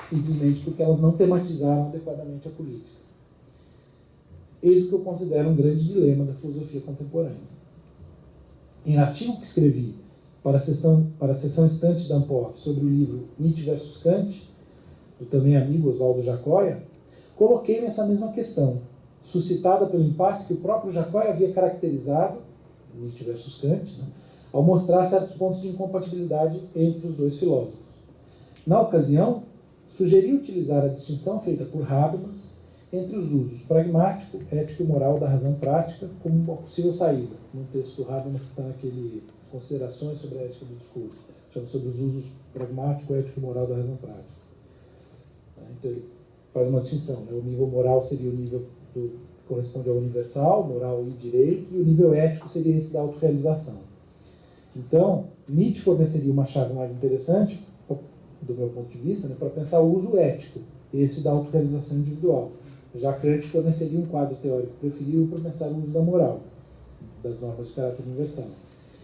S2: simplesmente porque elas não tematizaram adequadamente a política. Eis o que eu considero um grande dilema da filosofia contemporânea. Em artigo que escrevi para a seção estante da Ampof sobre o livro Nietzsche versus Kant, do também amigo Oswaldo Jacóia, coloquei nessa mesma questão, suscitada pelo impasse que o próprio Jacóia havia caracterizado, Nietzsche versus Kant, ao mostrar certos pontos de incompatibilidade entre os dois filósofos. Na ocasião, sugeri utilizar a distinção feita por Habermas entre os usos pragmático, ético e moral da razão prática como uma possível saída, num texto do Habermas que está naquele Considerações sobre a Ética do Discurso, chama sobre os usos pragmático, ético e moral da razão prática. Então ele faz uma distinção, né? O nível moral seria o nível que corresponde ao universal, moral e direito, e o nível ético seria esse da autorrealização. Então, Nietzsche forneceria uma chave mais interessante, do meu ponto de vista, né, para pensar o uso ético, esse da autorrealização individual. Já Kant forneceria um quadro teórico preferível para pensar o uso da moral, das normas de caráter universal.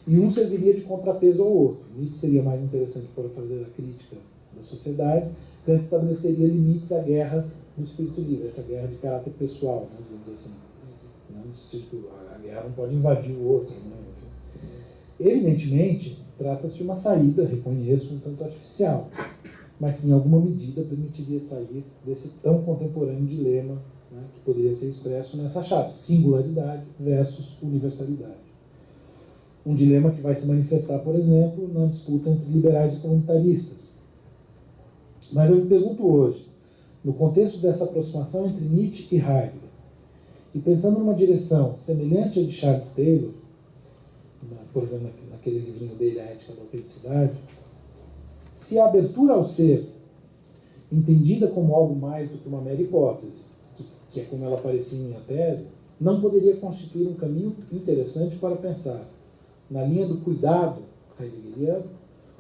S2: E um serviria de contrapeso ao outro. Nietzsche seria mais interessante para fazer a crítica da sociedade, Kant estabeleceria limites à guerra do espírito livre, essa guerra de caráter pessoal, né, digamos assim. No sentido que a guerra não pode invadir o outro. Né, evidentemente, trata-se de uma saída, reconheço, um tanto artificial, mas que em alguma medida permitiria sair desse tão contemporâneo dilema, né, que poderia ser expresso nessa chave, singularidade versus universalidade. Um dilema que vai se manifestar, por exemplo, na disputa entre liberais e comunitaristas. Mas eu me pergunto hoje, no contexto dessa aproximação entre Nietzsche e Heidegger, e pensando numa direção semelhante à de Charles Taylor, por exemplo, naquele livrinho dele, A Ética da Autenticidade, se a abertura ao ser, entendida como algo mais do que uma mera hipótese, que é como ela aparecia em minha tese, não poderia constituir um caminho interessante para pensar na linha do cuidado heideggeriano,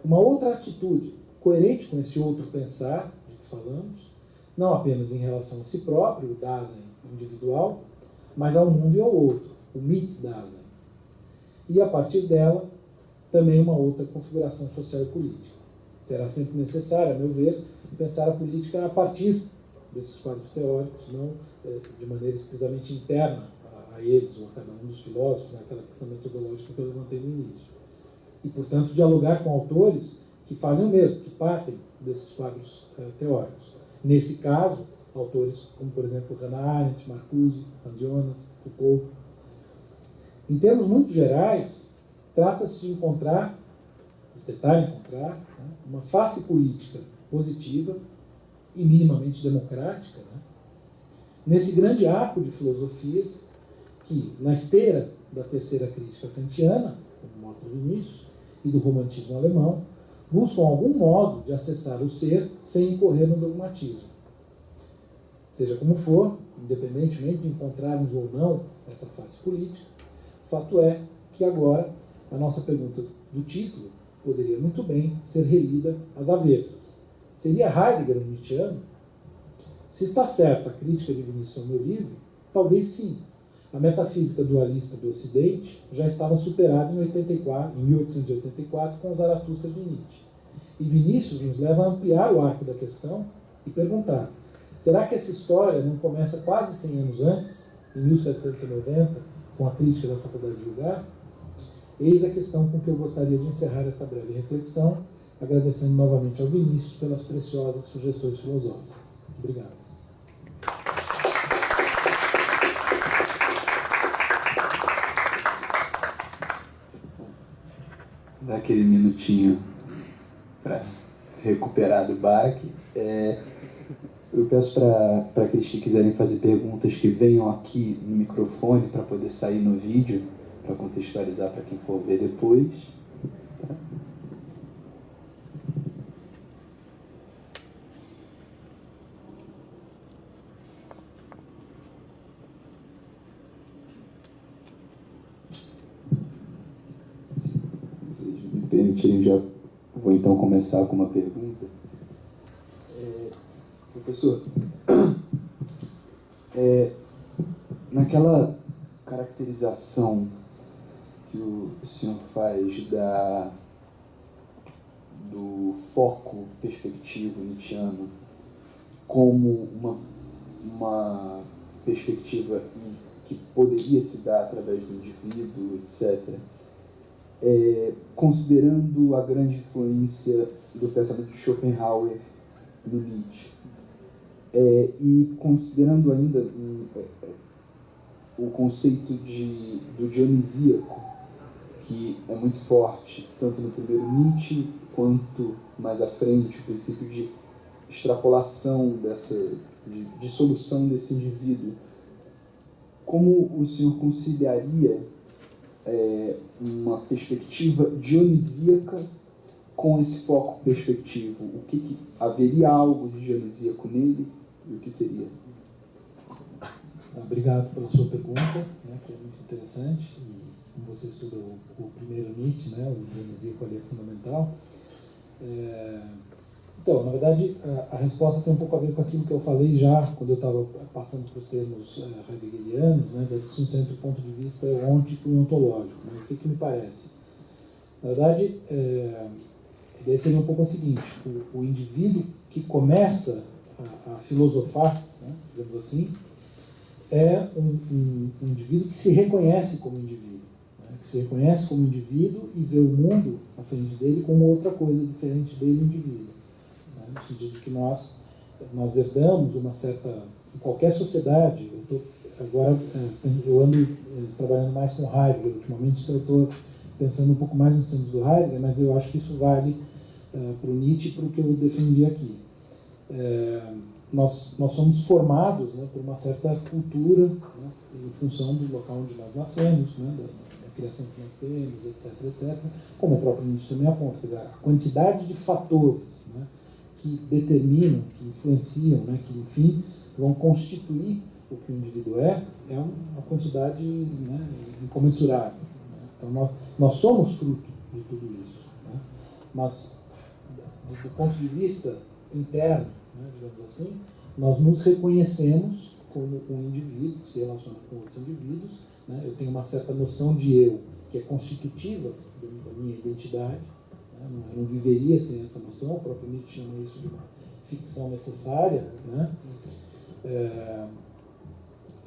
S2: uma outra atitude coerente com esse outro pensar de que falamos, não apenas em relação a si próprio, o Dasein individual, mas ao mundo e ao outro, o Mitdasein. E, a partir dela, também uma outra configuração social e política. Será sempre necessário, a meu ver, pensar a política a partir desses quadros teóricos, não de maneira estritamente interna a eles ou a cada um dos filósofos, naquela questão metodológica que eu levantei no início. E, portanto, dialogar com autores que fazem o mesmo, que partem desses quadros teóricos. Nesse caso, autores como, por exemplo, Hannah Arendt, Marcuse, Hans Jonas, Foucault. Em termos muito gerais, trata-se de tentar encontrar, né, uma face política positiva e minimamente democrática, né, nesse grande arco de filosofias que, na esteira da terceira crítica kantiana, como mostra Vinícius, e do romantismo alemão, buscam algum modo de acessar o ser sem incorrer no dogmatismo. Seja como for, independentemente de encontrarmos ou não essa face política, o fato é que agora a nossa pergunta do título poderia muito bem ser relida às avessas. Seria Heidegger um Nietzscheano? Se está certa a crítica de Vinícius ao meu livro, talvez sim. A metafísica dualista do Ocidente já estava superada em 1884 com o Zaratustra de Nietzsche. E Vinícius nos leva a ampliar o arco da questão e perguntar: será que essa história não começa quase 100 anos antes, em 1790, com a crítica da Faculdade de Julgar? Eis a questão com que eu gostaria de encerrar esta breve reflexão, agradecendo novamente ao Vinícius pelas preciosas sugestões filosóficas. Obrigado.
S1: Dá aquele minutinho para recuperar do baque. Eu peço para aqueles que quiserem fazer perguntas que venham aqui no microfone para poder sair no vídeo, para contextualizar para quem for ver depois. Tá? Se vocês me permitirem, já vou então começar com uma pergunta. Professor, naquela caracterização que o senhor faz do foco perspectivo nietzschiano como uma perspectiva que poderia se dar através do indivíduo, etc., considerando a grande influência do pensamento de Schopenhauer no Nietzsche, e considerando ainda o conceito do dionisíaco, que é muito forte, tanto no primeiro Nietzsche, quanto mais à frente, o princípio de extrapolação, de dissolução desse indivíduo. Como o senhor conciliaria uma perspectiva dionisíaca com esse foco perspectivo? Haveria algo de dionisíaco nele? E o que seria?
S2: Obrigado pela sua pergunta, né, que é muito interessante. E como você estuda o primeiro Nietzsche, né, o dionisíaco ali é fundamental. Então, na verdade, a resposta tem um pouco a ver com aquilo que eu falei já quando eu estava passando para os termos heideggerianos, né, da distinção entre o ponto de vista ôntico e ontológico. Né, o que me parece? Na verdade, a ideia seria um pouco a seguinte: o indivíduo que começa a filosofar, né, digamos assim, é um indivíduo que se reconhece como indivíduo, né, que se reconhece como indivíduo e vê o mundo à frente dele como outra coisa diferente dele, indivíduo. Né, no sentido de que nós herdamos uma certa... Em qualquer sociedade, eu ando trabalhando mais com Heidegger ultimamente, então eu estou pensando um pouco mais nos termos do Heidegger, mas eu acho que isso vale para o Nietzsche e para o que eu defendi aqui. Nós somos formados, né, por uma certa cultura, né, em função do local onde nós nascemos, né, da criação que nós temos, etc., como o próprio Nietzsche também aponta. Quer dizer, a quantidade de fatores, né, que determinam, que influenciam, né, que, enfim, vão constituir o que o indivíduo é uma quantidade, né, incomensurável. Né. Então, nós somos fruto de tudo isso. Né? Mas, do ponto de vista interno, né, digamos assim, nós nos reconhecemos como um indivíduo que se relaciona com outros indivíduos. Né? Eu tenho uma certa noção de eu que é constitutiva da minha identidade. Né? Eu não viveria sem essa noção, o próprio Nietzsche chama isso de uma ficção necessária. Né?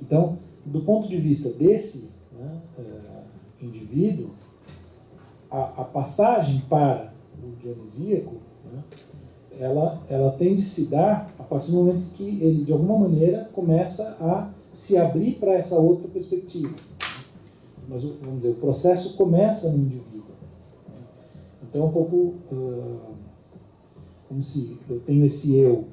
S2: Então, do ponto de vista desse, né, indivíduo, a passagem para o dionisíaco, né, ela tem de se dar a partir do momento que ele, de alguma maneira, começa a se abrir para essa outra perspectiva. Mas, vamos dizer, o processo começa no indivíduo. Então, um pouco como se eu tenho esse eu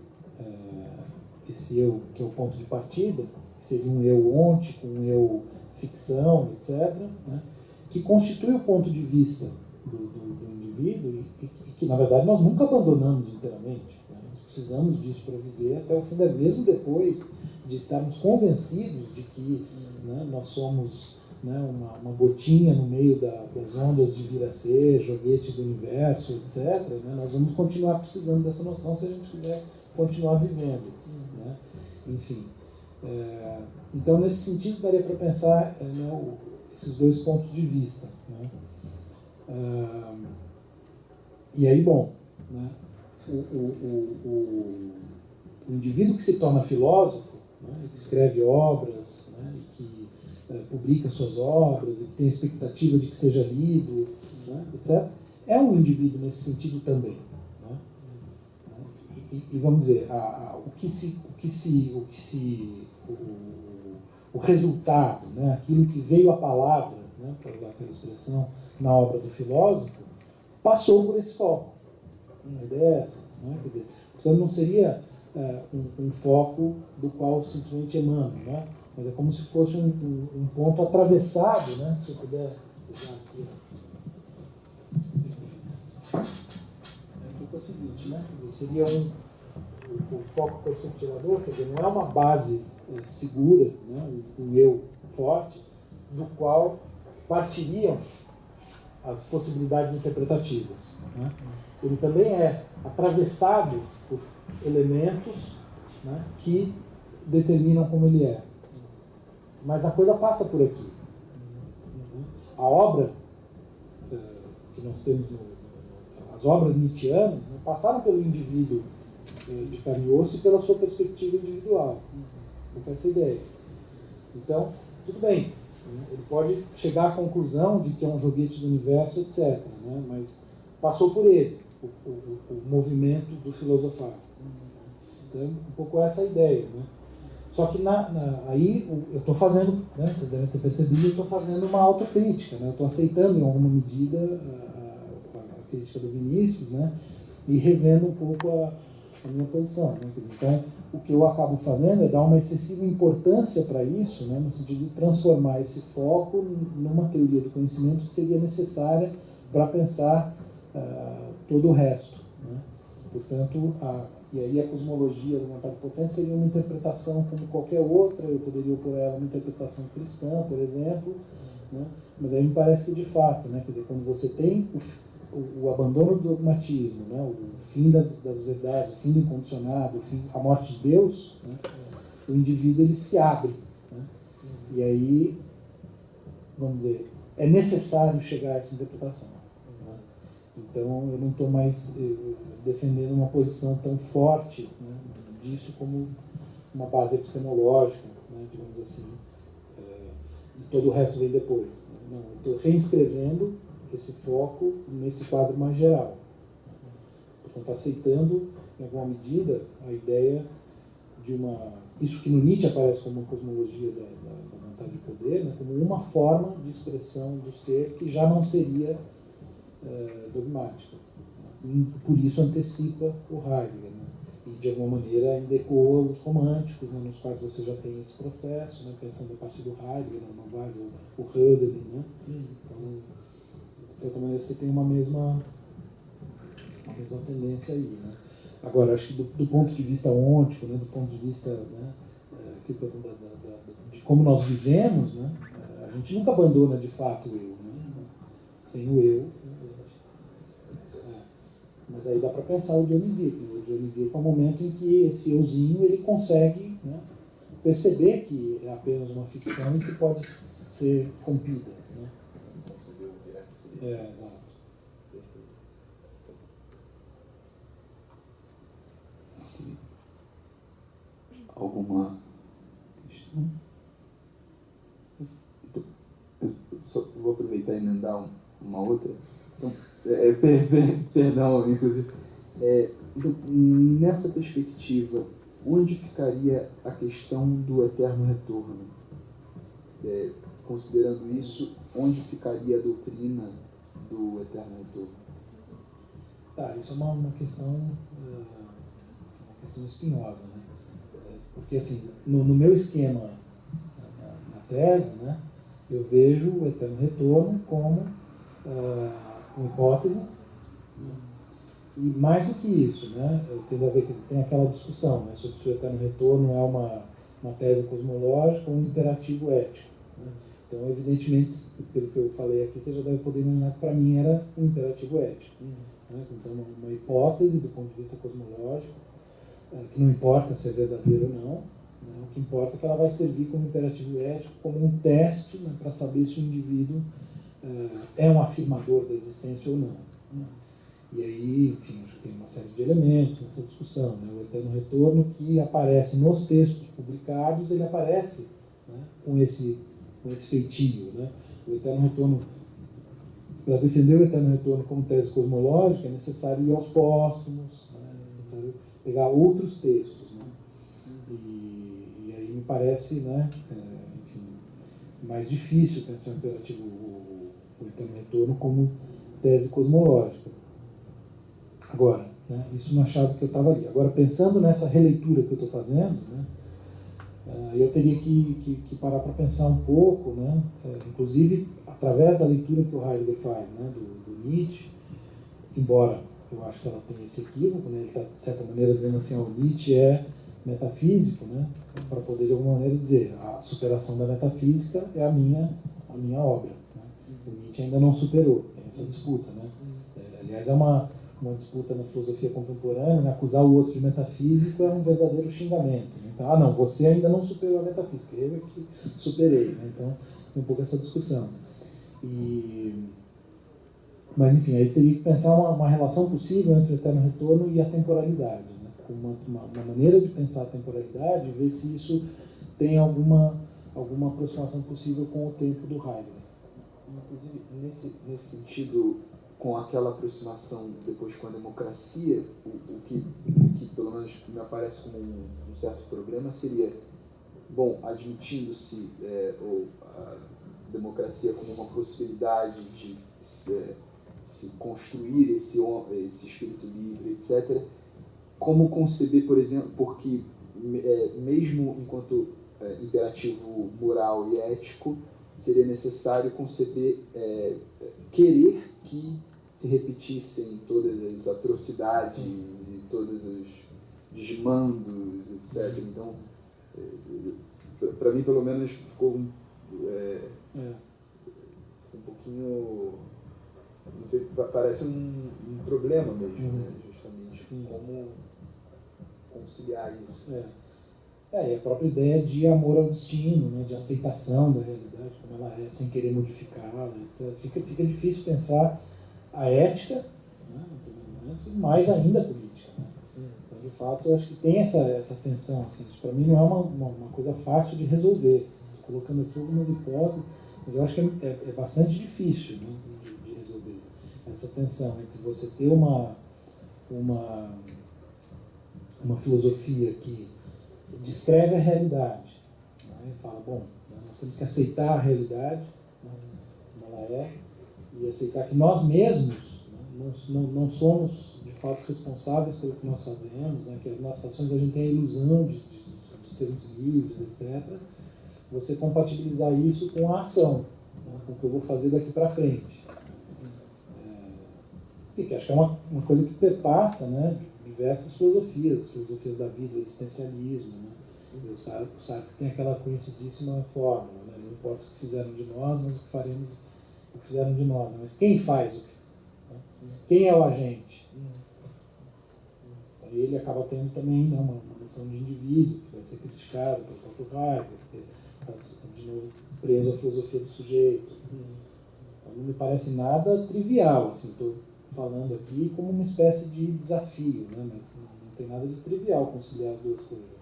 S2: que é o ponto de partida, que seria um eu ôntico, um eu ficção, etc., né, que constitui o ponto de vista do indivíduo e que, na verdade, nós nunca abandonamos inteiramente. Né? Nós precisamos disso para viver até o fim da vida, mesmo depois de estarmos convencidos de que, né, nós somos, né, uma gotinha no meio das ondas de vir a ser, joguete do universo, etc., né? Nós vamos continuar precisando dessa noção se a gente quiser continuar vivendo. Né? Enfim. Então, nesse sentido, daria para pensar, né, esses dois pontos de vista. Né? E aí, bom, né, o indivíduo que se torna filósofo, né, que escreve obras, né, e que publica suas obras, e que tem a expectativa de que seja lido, né, etc., é um indivíduo nesse sentido também. Né? E vamos dizer, o resultado, né, aquilo que veio à palavra, né, para usar aquela expressão, na obra do filósofo, passou por esse foco. A ideia é essa. Né? Quer dizer, portanto, não seria um foco do qual simplesmente emana, né? Mas é como se fosse um ponto atravessado, né? Se eu puder usar aqui. É o seguinte, né? Quer dizer, seria o foco perspectivador, quer dizer, não é uma base segura, né? Um eu forte, do qual partiriam as possibilidades interpretativas. Né? Ele também é atravessado por elementos, né, que determinam como ele é. Mas a coisa passa por aqui. A obra que nós temos, as obras nietzschianas, né, passaram pelo indivíduo de carne e osso e pela sua perspectiva individual. Com essa ideia. Então, tudo bem. Ele pode chegar à conclusão de que é um joguete do universo, etc., né? Mas passou por ele, o movimento do filosofar. Então, um pouco essa a ideia. Né? Só que aí eu estou fazendo, né, vocês devem ter percebido, eu estou fazendo uma autocrítica. Né? Eu estou aceitando, em alguma medida, a crítica do Vinícius, né? E revendo um pouco a minha posição. Né? Então, o que eu acabo fazendo é dar uma excessiva importância para isso, né, no sentido de transformar esse foco numa teoria do conhecimento que seria necessária para pensar todo o resto. Né? Portanto, e aí a cosmologia da vontade de potência seria uma interpretação como qualquer outra, eu poderia opor a ela uma interpretação cristã, por exemplo, né? Mas aí me parece que de fato, né, quer dizer, quando você tem o abandono do dogmatismo, né, o fim das verdades, o fim do incondicionado, a morte de Deus, né, o indivíduo ele se abre. Né, e aí, vamos dizer, é necessário chegar a essa interpretação. Né, então, eu não estou mais defendendo uma posição tão forte, né, disso como uma base epistemológica, né, digamos assim, e todo o resto vem depois. Né, não, eu estou reinscrevendo esse foco nesse quadro mais geral. Portanto, aceitando, em alguma medida, a ideia de isso que no Nietzsche aparece como uma cosmologia da vontade de poder, né, como uma forma de expressão do ser que já não seria dogmática. Por isso antecipa o Heidegger. Né, e, de alguma maneira, ainda ecoa os românticos, né, nos quais você já tem esse processo, né, pensando a partir do Heidegger, o Weigel, o Hölderlin. Né, então, de certa maneira, você tem uma mesma tendência aí. Né? Agora, acho que do ponto de vista ôntico, né, do ponto de vista, né, de como nós vivemos, né, a gente nunca abandona de fato o eu. Né? sem o eu. Mas aí dá para pensar o dionisíaco. O dionisíaco é o momento em que esse euzinho ele consegue, né, perceber que é apenas uma ficção e que pode ser rompida. Né?
S1: Conseguiu virar assim.
S2: Exato.
S1: Alguma questão? Então, eu só vou aproveitar e emendar uma outra. Então, perdão, inclusive. Então, nessa perspectiva, onde ficaria a questão do eterno retorno? Considerando isso, onde ficaria a doutrina do eterno retorno?
S2: Tá, isso é uma questão espinhosa, né? Porque, assim, no meu esquema, na tese, né, eu vejo o eterno retorno como uma hipótese, né? E mais do que isso, né, eu tendo a ver que tem aquela discussão, né, sobre se o eterno retorno é uma tese cosmológica ou um imperativo ético. Né? Então, evidentemente, pelo que eu falei aqui, você já deve poder imaginar que para mim era um imperativo ético. Né? Então, uma hipótese do ponto de vista cosmológico, que não importa se é verdadeiro ou não, né? O que importa é que ela vai servir como imperativo ético, como um teste, né, para saber se o indivíduo é um afirmador da existência ou não. Né? E aí, enfim, acho que tem uma série de elementos nessa discussão. Né? O eterno retorno que aparece nos textos publicados, ele aparece, né, com esse feitio. Né? O eterno retorno, para defender o eterno retorno como tese cosmológica, é necessário ir aos póstumos, né? É necessário pegar outros textos. Né? E aí me parece, né, enfim, mais difícil pensar o imperativo, o eterno retorno como tese cosmológica. Agora, né, isso não achava que eu estava ali. Agora, pensando nessa releitura que eu estou fazendo, né, eu teria que parar para pensar um pouco, né, inclusive através da leitura que o Heidegger faz, né, do Nietzsche, embora eu acho que ela tem esse equívoco, né, ele está, de certa maneira, dizendo assim, o Nietzsche é metafísico, né, para poder, de alguma maneira, dizer a superação da metafísica é a minha obra. Né. O Nietzsche ainda não superou, tem essa disputa. Né. Aliás, é uma disputa na filosofia contemporânea, né? Acusar o outro de metafísico é um verdadeiro xingamento. Né? Então, não, você ainda não superou a metafísica, eu é que superei. Né? Então, tem um pouco essa discussão. Mas, enfim, aí teria que pensar uma relação possível entre o eterno retorno e a temporalidade. Né? Uma maneira de pensar a temporalidade e ver se isso tem alguma aproximação possível com o tempo do Heidegger.
S1: Inclusive, nesse sentido, com aquela aproximação depois com a democracia, o que pelo menos me aparece como um certo problema seria, bom, admitindo-se a democracia como uma possibilidade de se construir esse espírito livre, etc., como conceber, por exemplo, porque mesmo enquanto imperativo moral e ético, seria necessário conceber, querer que se repetissem todas as atrocidades e todos os desmandos, etc. Então, para mim, pelo menos, ficou um pouquinho, não sei, parece um problema mesmo, né? Justamente. Sim. Como conciliar isso.
S2: E a própria ideia de amor ao destino, né, de aceitação da realidade, como ela é, sem querer modificá-la, etc. Fica difícil pensar a ética, né, mais ainda a política. Né? Então, de fato, eu acho que tem essa tensão. Assim, isso para mim não é uma coisa fácil de resolver. Estou colocando aqui algumas hipóteses, mas eu acho que é bastante difícil, né, de resolver essa tensão entre você ter uma filosofia que descreve a realidade, né? Fala, bom, nós temos que aceitar a realidade, né, como ela é, e aceitar que nós mesmos, né, não somos de fato responsáveis pelo que nós fazemos, né, que as nossas ações a gente tem a ilusão de sermos livres, etc. Você compatibilizar isso com a ação, né, com o que eu vou fazer daqui para frente. Que acho que é uma coisa que perpassa, né, diversas filosofias da vida, o existencialismo. Né? O Sartre tem aquela conhecidíssima fórmula, né? Não importa o que fizeram de nós, mas o que faremos o que fizeram de nós, né? Mas quem faz o que? Né? Quem é o agente? Aí ele acaba tendo também, né, uma noção de indivíduo, que vai ser criticado pelo próprio Heidegger, porque está, de novo, preso à filosofia do sujeito. Então, não me parece nada trivial, assim, estou falando aqui como uma espécie de desafio, né? Mas não tem nada de trivial conciliar as duas coisas. Né?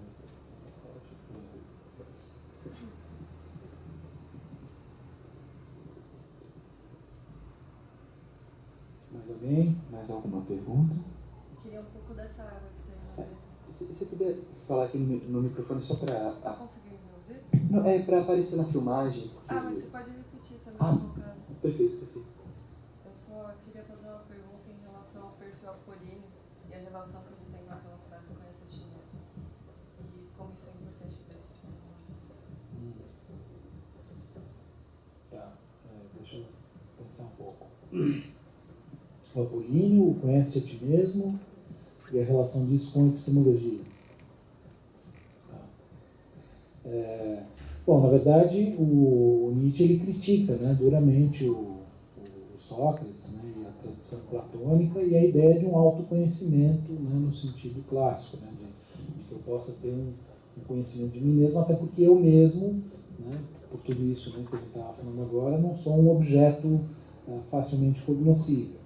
S2: Mais alguém?
S1: Mais alguma pergunta?
S3: Eu queria um pouco dessa água que tem na mesa.
S1: Se você puder falar aqui no microfone só para...
S3: Você está conseguindo me ouvir?
S1: Não, é para aparecer na filmagem. Porque...
S3: Mas você pode repetir também,
S1: Ah,
S3: se for o caso.
S1: perfeito, perfeito.
S3: Eu só queria fazer uma pergunta em relação ao perfil apolíneo e a relação que ele tem com aquela frase conhece a ti mesmo. E como isso é importante para ele ser humano.
S2: Tá, deixa eu pensar um pouco. O Apolíneo, o conhece a ti mesmo e a relação disso com a epistemologia. Tá. Bom, na verdade, o Nietzsche ele critica, né, duramente o Sócrates, né, e a tradição platônica e a ideia de um autoconhecimento, né, no sentido clássico, né, de que eu possa ter um conhecimento de mim mesmo, até porque eu mesmo, né, por tudo isso, né, que ele estava falando agora, não sou um objeto facilmente cognoscível.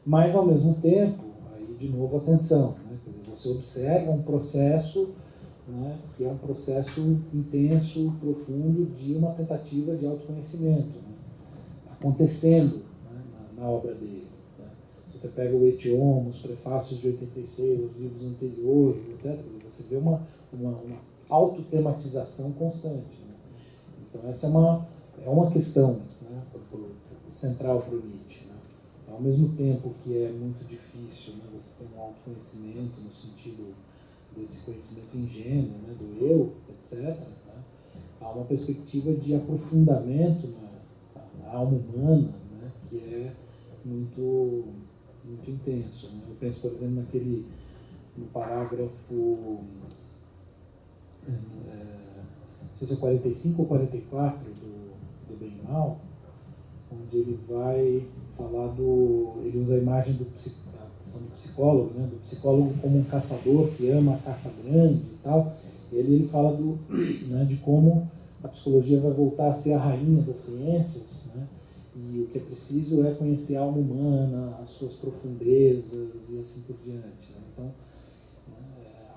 S2: Mas, ao mesmo tempo, aí de novo atenção, né, você observa um processo, né, que é um processo intenso, profundo, de uma tentativa de autoconhecimento, né, acontecendo, né, na obra dele. Né. Se você pega o Etioma, os prefácios de 86, os livros anteriores, etc., você vê uma autotematização constante. Né. Então, essa é uma questão, né, central para o Nietzsche. Né. Ao mesmo tempo que é muito difícil, né, você ter um autoconhecimento no sentido desse conhecimento ingênuo, né, do eu, etc., né, há uma perspectiva de aprofundamento na alma humana, né, que é muito, muito intenso. Né. Eu penso, por exemplo, no parágrafo não sei se é 45 ou 44 do Bem e Mal, onde ele vai falar ele usa a imagem da questão do psicólogo, né, do psicólogo como um caçador que ama a caça grande e tal. E ele fala né, de como a psicologia vai voltar a ser a rainha das ciências, né, e o que é preciso é conhecer a alma humana, as suas profundezas e assim por diante. Né. Então,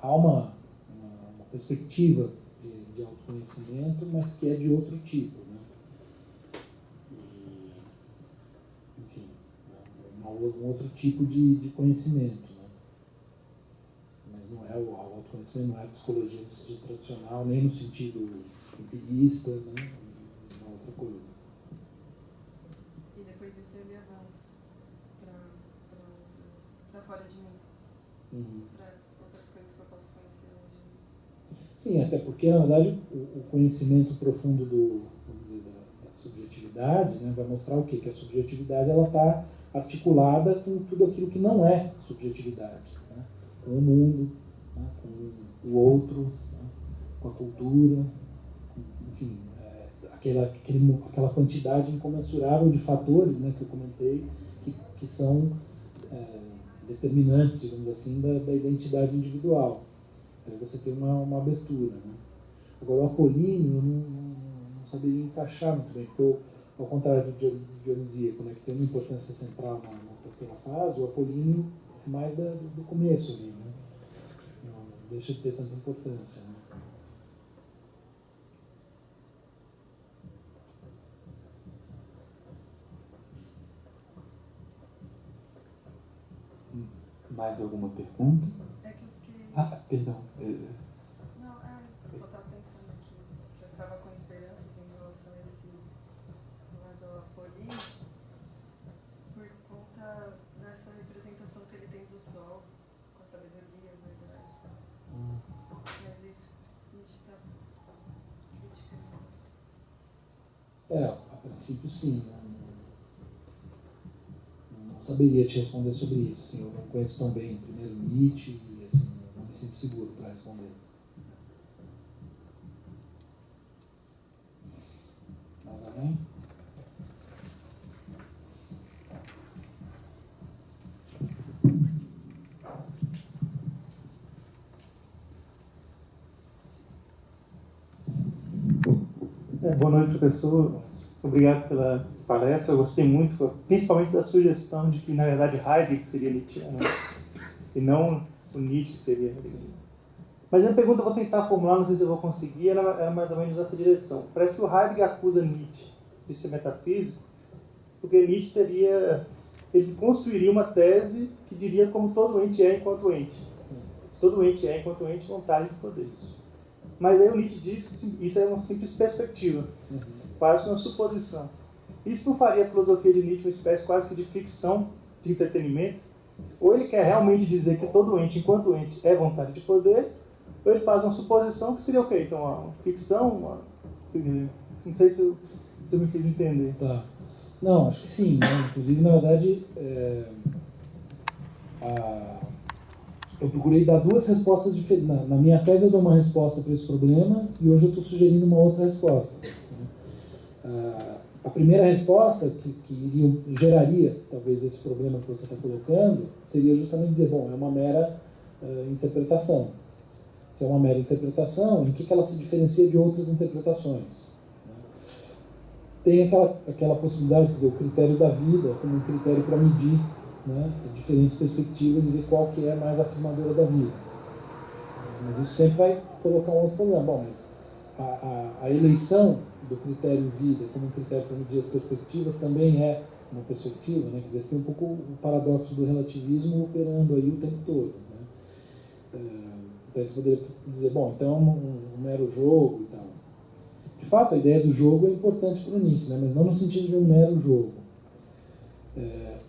S2: há uma perspectiva de autoconhecimento, mas que é de outro tipo. Né. Enfim, um outro tipo de conhecimento. Né. Mas não é o autoconhecimento, não é a psicologia no sentido tradicional, nem no sentido empirista, né. É uma outra coisa.
S3: E depois disso ele avança para fora de mim, para outras coisas que eu posso conhecer hoje.
S2: Sim, até porque, na verdade, o conhecimento profundo vamos dizer, da subjetividade, né, vai mostrar o quê? Que a subjetividade está articulada com tudo aquilo que não é subjetividade, né, com o mundo, né, com o outro, né, com a cultura, enfim, aquela quantidade incomensurável de fatores, né, que eu comentei, que são determinantes, digamos assim, da identidade individual. Então você tem uma abertura. Né. Agora, o apolíneo eu não saberia encaixar muito bem, porque ao contrário do dionisíaco, né, que tem uma importância central na terceira fase, o apolíneo é mais do começo ali, né. Não deixa de ter tanta importância. Né.
S1: Mais alguma pergunta?
S3: É que eu fiquei...
S1: Perdão.
S3: Não, eu só estava pensando aqui, que eu estava com esperanças em relação a esse lado apolíneo, por conta dessa representação que ele tem do sol, com a sabedoria, a verdade. Mas isso a gente está criticando.
S2: A princípio sim, né. Não saberia te responder sobre isso. Assim, eu não conheço tão bem primeiro Nietzsche e assim, não me sinto seguro para responder. Mais alguém?
S4: Boa noite, professor. Obrigado pela palestra. Eu gostei muito, principalmente da sugestão de que, na verdade, Heidegger seria Nietzscheano, né? E não o Nietzsche seria. Mas a minha pergunta eu vou tentar formular, não sei se eu vou conseguir, era mais ou menos nessa direção. Parece que o Heidegger acusa Nietzsche de ser metafísico, porque Nietzsche ele construiria uma tese que diria como todo ente é enquanto ente. Todo ente é enquanto ente, vontade de poder. Mas aí o Nietzsche diz que isso é uma simples perspectiva, quase uma suposição. Isso não faria a filosofia de Nietzsche uma espécie quase que de ficção, de entretenimento? Ou ele quer realmente dizer que todo ente, enquanto ente, é vontade de poder, ou ele faz uma suposição que seria o quê? Então, uma ficção? Não sei se eu me fiz entender.
S2: Tá. Não, acho que sim, né? Inclusive, na verdade, eu procurei dar duas respostas diferentes. Na minha tese eu dou uma resposta para esse problema e hoje eu estou sugerindo uma outra resposta. A primeira resposta que geraria talvez esse problema que você está colocando seria justamente dizer, bom, é uma mera interpretação. Se é uma mera interpretação, em que ela se diferencia de outras interpretações? Tem aquela possibilidade de dizer o critério da vida como um critério para medir, né, diferentes perspectivas e ver qual que é mais afirmadora da vida. Mas isso sempre vai colocar um outro problema. Bom, mas a eleição do critério vida como um critério para medir as perspectivas também é uma perspectiva, né? Quer dizer, você tem um pouco o paradoxo do relativismo operando aí o tempo todo, né? Então você poderia dizer, bom, então é um mero jogo e tal. De fato, a ideia do jogo é importante para o Nietzsche, né? Mas não no sentido de um mero jogo.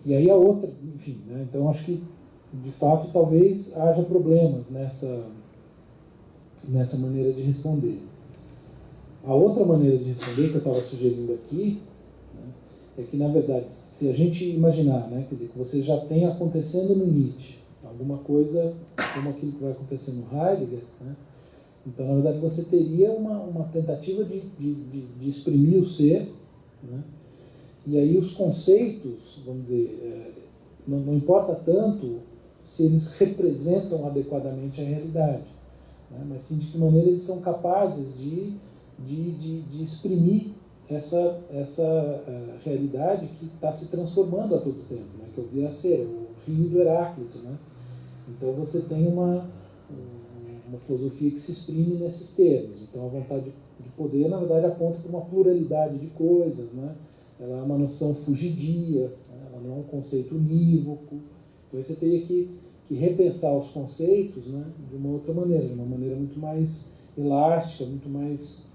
S2: E aí a outra, enfim, né? Então acho que, de fato, talvez haja problemas nessa maneira de responder. A outra maneira de responder que eu estava sugerindo aqui, né, é que, na verdade, se a gente imaginar, né, quer dizer, que você já tem acontecendo no Nietzsche alguma coisa como aquilo que vai acontecer no Heidegger, né, então, na verdade, você teria uma tentativa de exprimir o ser, né, e aí os conceitos, vamos dizer, não importa tanto se eles representam adequadamente a realidade, né, mas sim de que maneira eles são capazes de exprimir essa realidade que está se transformando a todo tempo, né, que é o vir a ser, o rio do Heráclito, né? Então você tem uma filosofia que se exprime nesses termos. Então a vontade de poder, na verdade, aponta para uma pluralidade de coisas, né? Ela é uma noção fugidia, né? Ela não é um conceito unívoco. Então você teria que repensar os conceitos, né, de uma outra maneira, de uma maneira muito mais elástica, muito mais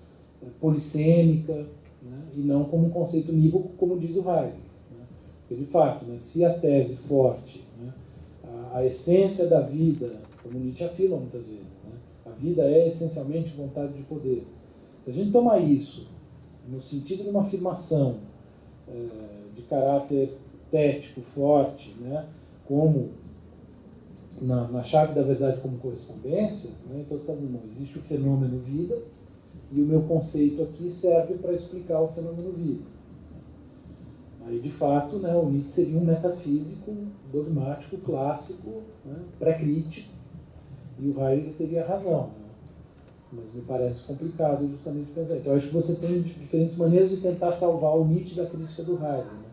S2: polissêmica, né, e não como um conceito unívoco, como diz o Heidegger. Né? Porque, de fato, né, se a tese forte, né, a essência da vida, como Nietzsche afirma muitas vezes, né, a vida é essencialmente vontade de poder. Se a gente tomar isso no sentido de uma afirmação de caráter tético, forte, né, como na chave da verdade como correspondência, né, então você está dizendo, não, existe o fenômeno vida, e o meu conceito aqui serve para explicar o fenômeno vida. Aí, de fato, né, o Nietzsche seria um metafísico dogmático, clássico, né, pré-crítico, e o Heidegger teria razão. Né? Mas me parece complicado justamente pensar. Então, eu acho que você tem diferentes maneiras de tentar salvar o Nietzsche da crítica do Heidegger. Né?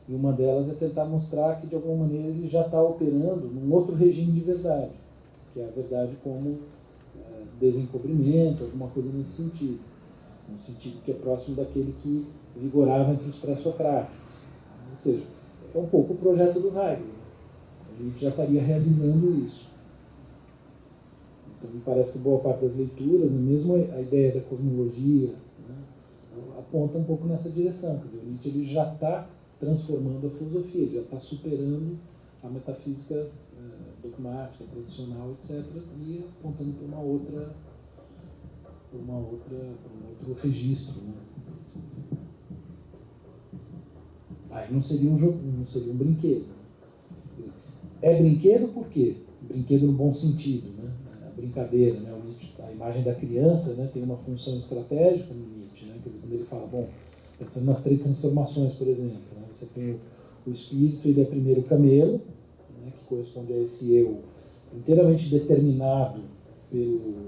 S2: E uma delas é tentar mostrar que, de alguma maneira, ele já está operando num outro regime de verdade, que é a verdade como desencobrimento, alguma coisa nesse sentido. No sentido que é próximo daquele que vigorava entre os pré-socráticos. Ou seja, é um pouco o projeto do Heidegger. A gente já estaria realizando isso. Então, me parece que boa parte das leituras, mesmo a ideia da cosmologia, né, aponta um pouco nessa direção. Quer dizer, o Nietzsche ele já está transformando a filosofia, ele já está superando a metafísica dogmática, tradicional, etc., e apontando para um outro registro. Né? Aí não seria um jogo, não seria um brinquedo. É brinquedo por quê? Brinquedo no bom sentido, né? A brincadeira, né? A imagem da criança, né, tem uma função estratégica no Nietzsche, né? Quer dizer, quando ele fala, bom, pensando nas 3 transformações, por exemplo, né? Você tem o espírito, ele é primeiro o camelo, né, que corresponde a esse eu inteiramente determinado pelo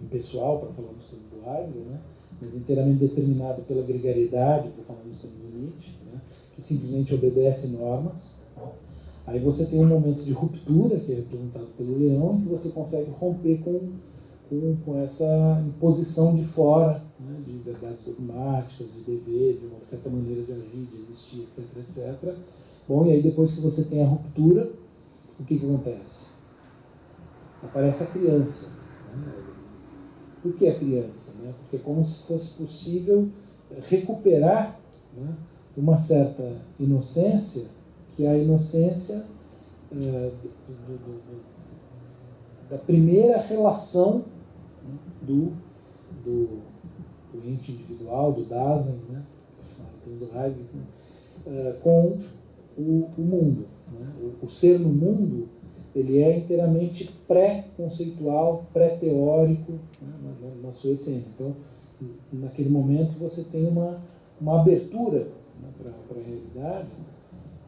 S2: impessoal, para falar no estudo do Heidegger, né? mas inteiramente determinado pela gregariedade, para falar nos termos do Nietzsche, né, que simplesmente obedece normas. Né. Aí você tem um momento de ruptura, que é representado pelo leão, em que você consegue romper com essa imposição de fora, né, de verdades dogmáticas, de dever, de uma certa maneira de agir, de existir, etc, etc. Bom, e aí depois que você tem a ruptura, o que acontece? Aparece a criança. Né? Por que a criança? Né? Porque é como se fosse possível recuperar, né, uma certa inocência, que é a inocência da primeira relação, né, do ente individual, do Dasein, né, do Heidegger, com o mundo. Né? O ser no mundo, ele é inteiramente pré-conceitual, pré-teórico, né, na sua essência. Então, naquele momento, você tem uma abertura, né, para a realidade,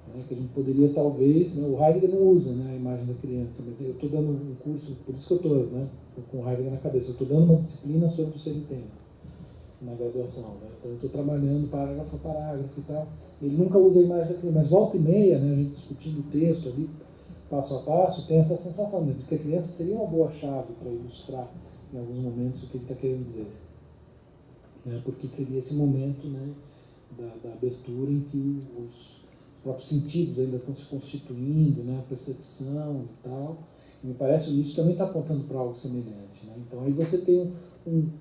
S2: né, que a gente poderia talvez, né, o Heidegger não usa, né, a imagem da criança, mas eu estou dando um curso, por isso que eu estou, né, com o Heidegger na cabeça, eu estou dando uma disciplina sobre o ser e tempo na graduação, né? Então eu estou trabalhando parágrafo a parágrafo e tal. Ele nunca usa a imagem da criança, mas volta e meia, né, a gente discutindo o texto ali, passo a passo, tem essa sensação, né, de que a criança seria uma boa chave para ilustrar em alguns momentos o que ele está querendo dizer, né, porque seria esse momento, né, da abertura em que os próprios sentidos ainda estão se constituindo, né, a percepção e tal. E me parece que o Nietzsche também está apontando para algo semelhante, né? Então aí você tem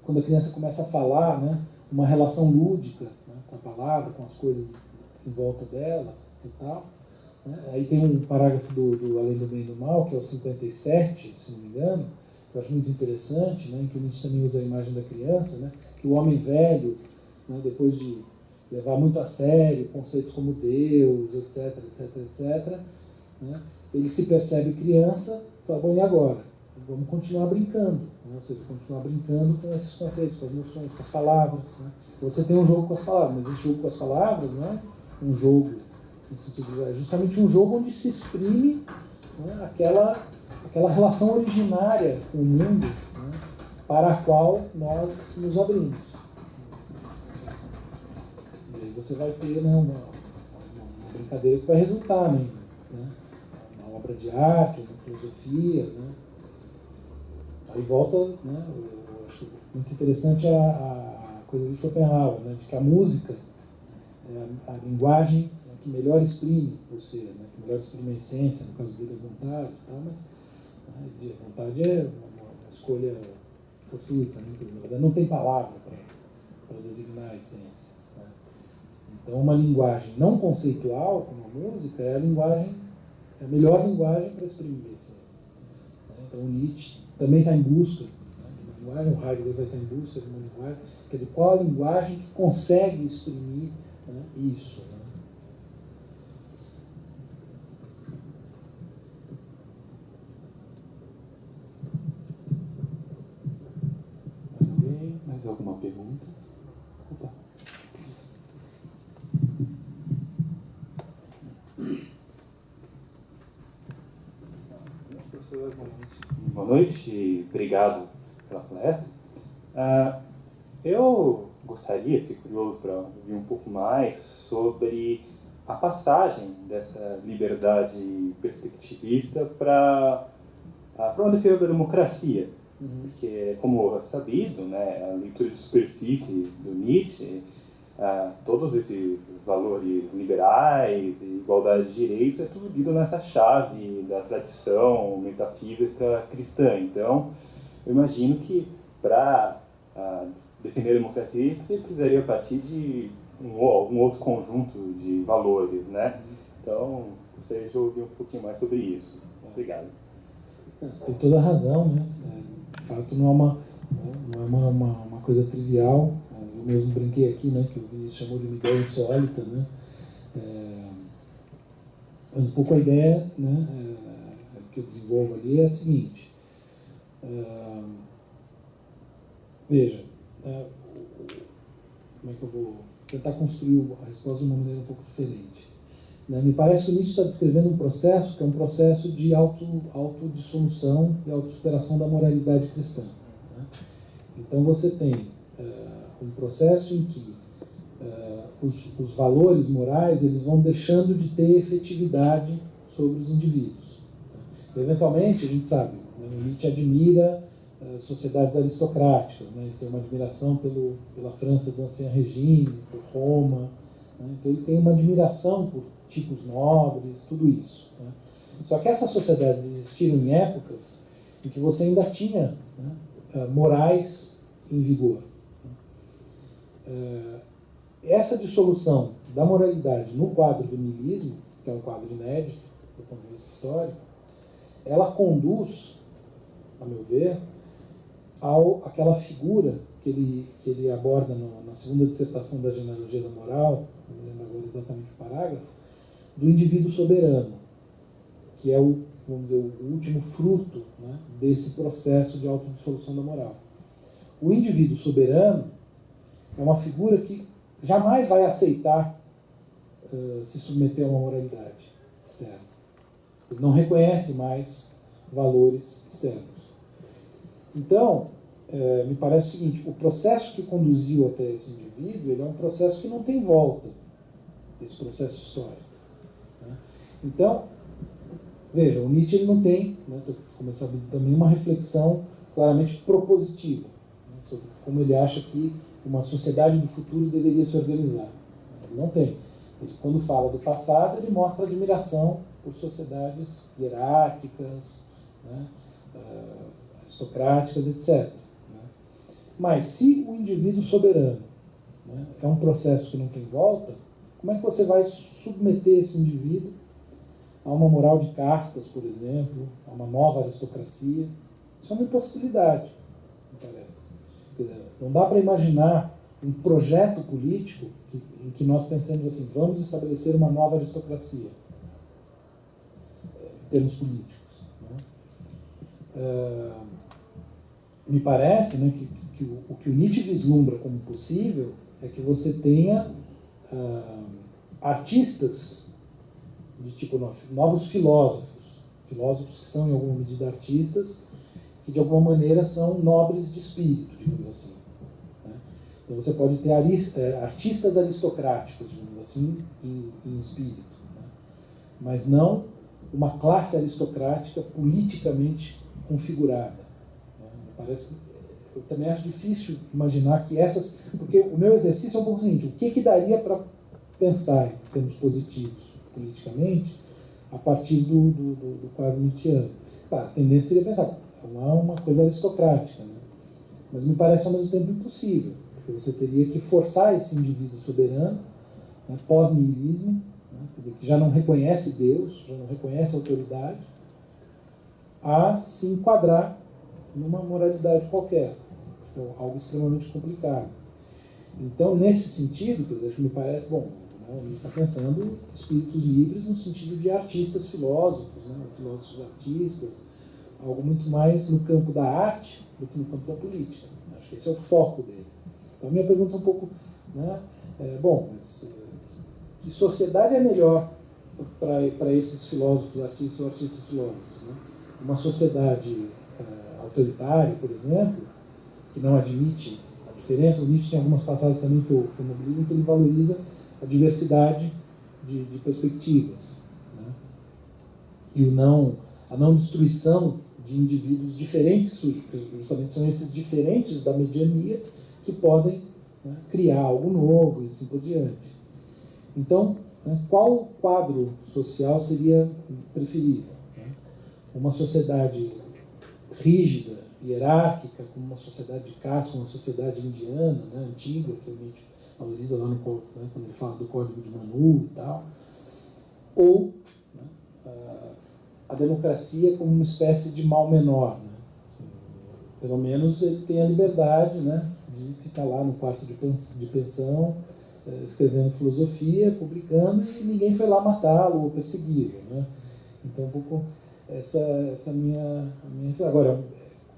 S2: quando a criança começa a falar, né, uma relação lúdica, né, com a palavra, com as coisas em volta dela e tal. Né? Aí tem um parágrafo do Além do Bem e do Mal, que é o 57, se não me engano, que eu acho muito interessante, né, em que o Nietzsche também usa a imagem da criança, né, que o homem velho, né, depois de levar muito a sério conceitos como Deus, etc, etc, etc, né, ele se percebe criança, fala, bom, e agora? Vamos continuar brincando, né? Ou seja, continuar brincando com esses conceitos, com as noções, com as palavras. Né? Você tem um jogo com as palavras, mas esse jogo com as palavras não é um jogo, no sentido, é justamente um jogo onde se exprime, né, aquela relação originária com o mundo, né, para a qual nós nos abrimos. E aí você vai ter, né, uma brincadeira que vai resultar, né, uma obra de arte, uma filosofia, né. Aí volta, né, eu acho muito interessante a coisa do Schopenhauer, né, de que a música é a linguagem, né, que melhor exprime o ser, né, que melhor exprime a essência, no caso dele a vontade e tal, mas, né, a vontade é uma escolha fortuita, né, na verdade não tem palavra para designar a essência. Né. Então uma linguagem não conceitual, como a música, é a melhor linguagem para exprimir a essência. Né. Então o Nietzsche também está em busca, né, de uma linguagem, o Heidegger vai estar em busca de uma linguagem, quer dizer, qual a linguagem que consegue exprimir, né, isso. Né? Mais alguém?
S1: Mais alguma pergunta? Opa.
S5: Boa noite, obrigado pela palestra. Eu gostaria, fiquei curioso para ouvir um pouco mais sobre a passagem dessa liberdade perspectivista para uma defesa da democracia. Porque, como é sabido, né, a leitura de superfície do Nietzsche, todos esses valores liberais e igualdade de direitos é tudo lido nessa chave da tradição metafísica cristã. Então, eu imagino que para defender a democracia você precisaria partir de um outro conjunto de valores, né? Então, gostaria de ouvir um pouquinho mais sobre isso. Obrigado.
S2: Você tem toda a razão, né? De fato, não é uma coisa trivial. Eu mesmo brinquei aqui, né, que o Vinícius chamou de Miguel insólita, né? Mas um pouco a ideia, né, que eu desenvolvo ali é a seguinte. Veja, como é que eu vou tentar construir a resposta de uma maneira um pouco diferente. Me parece que o Nietzsche está descrevendo um processo que é um processo de autodissolução e autossuperação da moralidade cristã. Né? Então você tem um processo em que os valores morais eles vão deixando de ter efetividade sobre os indivíduos. Eventualmente, a gente sabe, né, Nietzsche admira sociedades aristocráticas, né, ele tem uma admiração pela França do Ancien Régime, por Roma, né, então ele tem uma admiração por tipos nobres, tudo isso. Né. Só que essas sociedades existiram em épocas em que você ainda tinha, né, morais em vigor. Essa dissolução da moralidade no quadro do niilismo, que é um quadro inédito do ponto de vista histórico, ela conduz, a meu ver, àquela figura que ele aborda na segunda dissertação da genealogia da moral, não me lembro agora exatamente o parágrafo, do indivíduo soberano, que é vamos dizer, o último fruto, né, desse processo de autodissolução da moral. O indivíduo soberano é uma figura que jamais vai aceitar se submeter a uma moralidade externa. Ele não reconhece mais valores externos. Então, me parece o seguinte, o processo que conduziu até esse indivíduo, ele é um processo que não tem volta, esse processo histórico. Né? Então, veja, o Nietzsche ele não tem, né, começar também uma reflexão claramente propositiva, né, sobre como ele acha que uma sociedade do futuro deveria se organizar. Ele não tem. Ele, quando fala do passado, ele mostra admiração por sociedades hierárquicas, né, aristocráticas, etc. Né? Mas se o indivíduo soberano, né, é um processo que não tem volta, como é que você vai submeter esse indivíduo a uma moral de castas, por exemplo, a uma nova aristocracia? Isso é uma impossibilidade, me parece. Quer dizer, não dá para imaginar um projeto político em que nós pensemos assim, vamos estabelecer uma nova aristocracia, em termos políticos. Né? Me parece, né, que o que o Nietzsche vislumbra como possível é que você tenha artistas de tipo novos filósofos que são em alguma medida artistas, que de alguma maneira são nobres de espírito, digamos assim. Né? Então você pode ter artistas aristocráticos, digamos assim, em espírito, né? Mas não uma classe aristocrática politicamente configurada. Né? Parece, eu também acho difícil imaginar que essas... Porque o meu exercício é um pouco o seguinte, o que daria para pensar em termos positivos politicamente a partir do quadro nietzschiano? Claro, a tendência seria pensar, não é uma coisa aristocrática, né? Mas me parece ao mesmo tempo impossível, porque você teria que forçar esse indivíduo soberano, né, pós-nihilismo, né, quer dizer, que já não reconhece Deus, já não reconhece a autoridade, a se enquadrar numa moralidade qualquer, que é algo extremamente complicado. Então, nesse sentido, quer dizer, me parece, bom, né, ele está pensando espíritos livres no sentido de artistas filósofos, né, filósofos artistas, algo muito mais no campo da arte do que no campo da política. Acho que esse é o foco dele. Então, a minha pergunta é um pouco, né, mas que sociedade é melhor para esses filósofos artistas ou artistas filósofos? Né? Uma sociedade autoritária, por exemplo, que não admite a diferença. O Nietzsche tem algumas passagens também que eu mobilizo, em que ele valoriza a diversidade de perspectivas, né? E a não destruição de indivíduos diferentes que surgem, porque justamente são esses diferentes da mediania que podem, né, criar algo novo e assim por diante. Então, né, qual quadro social seria preferível? Né? Uma sociedade rígida, hierárquica, como uma sociedade de caste, como uma sociedade indiana, né, antiga, que o Nietzsche valoriza lá quando ele fala do Código de Manu e tal, ou, né, a democracia como uma espécie de mal menor. Né? Assim, pelo menos ele tem a liberdade, né, de ficar lá no quarto de pensão, escrevendo filosofia, publicando, e ninguém foi lá matá-lo ou persegui-lo. Né? Então, um pouco essa minha... Agora,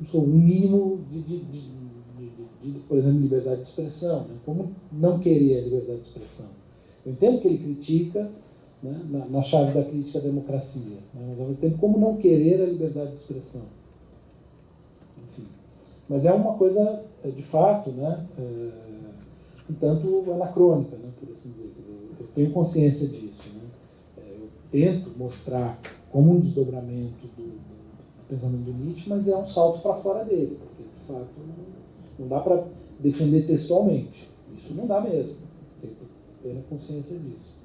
S2: sou um mínimo de, por exemplo, liberdade de expressão. Né? Como não querer a liberdade de expressão? Eu entendo que ele critica, né, na chave da crítica à democracia, né, mas ao mesmo tempo, como não querer a liberdade de expressão? Enfim. Mas é uma coisa, de fato, né, um tanto anacrônica, né, por assim dizer. Quer dizer, eu tenho consciência disso. Né? Eu tento mostrar como um desdobramento do pensamento do Nietzsche, mas é um salto para fora dele, porque, de fato, não dá para defender textualmente. Isso não dá mesmo. Tem que ter consciência disso.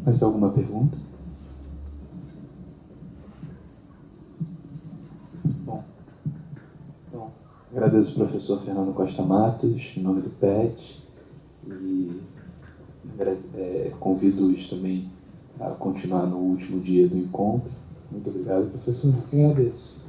S1: Mais alguma pergunta? Bom, então, agradeço ao professor Fernando Costa Matos, em nome do PET, e convido-os também a continuar no último dia do encontro. Muito obrigado, professor.
S2: Eu que agradeço.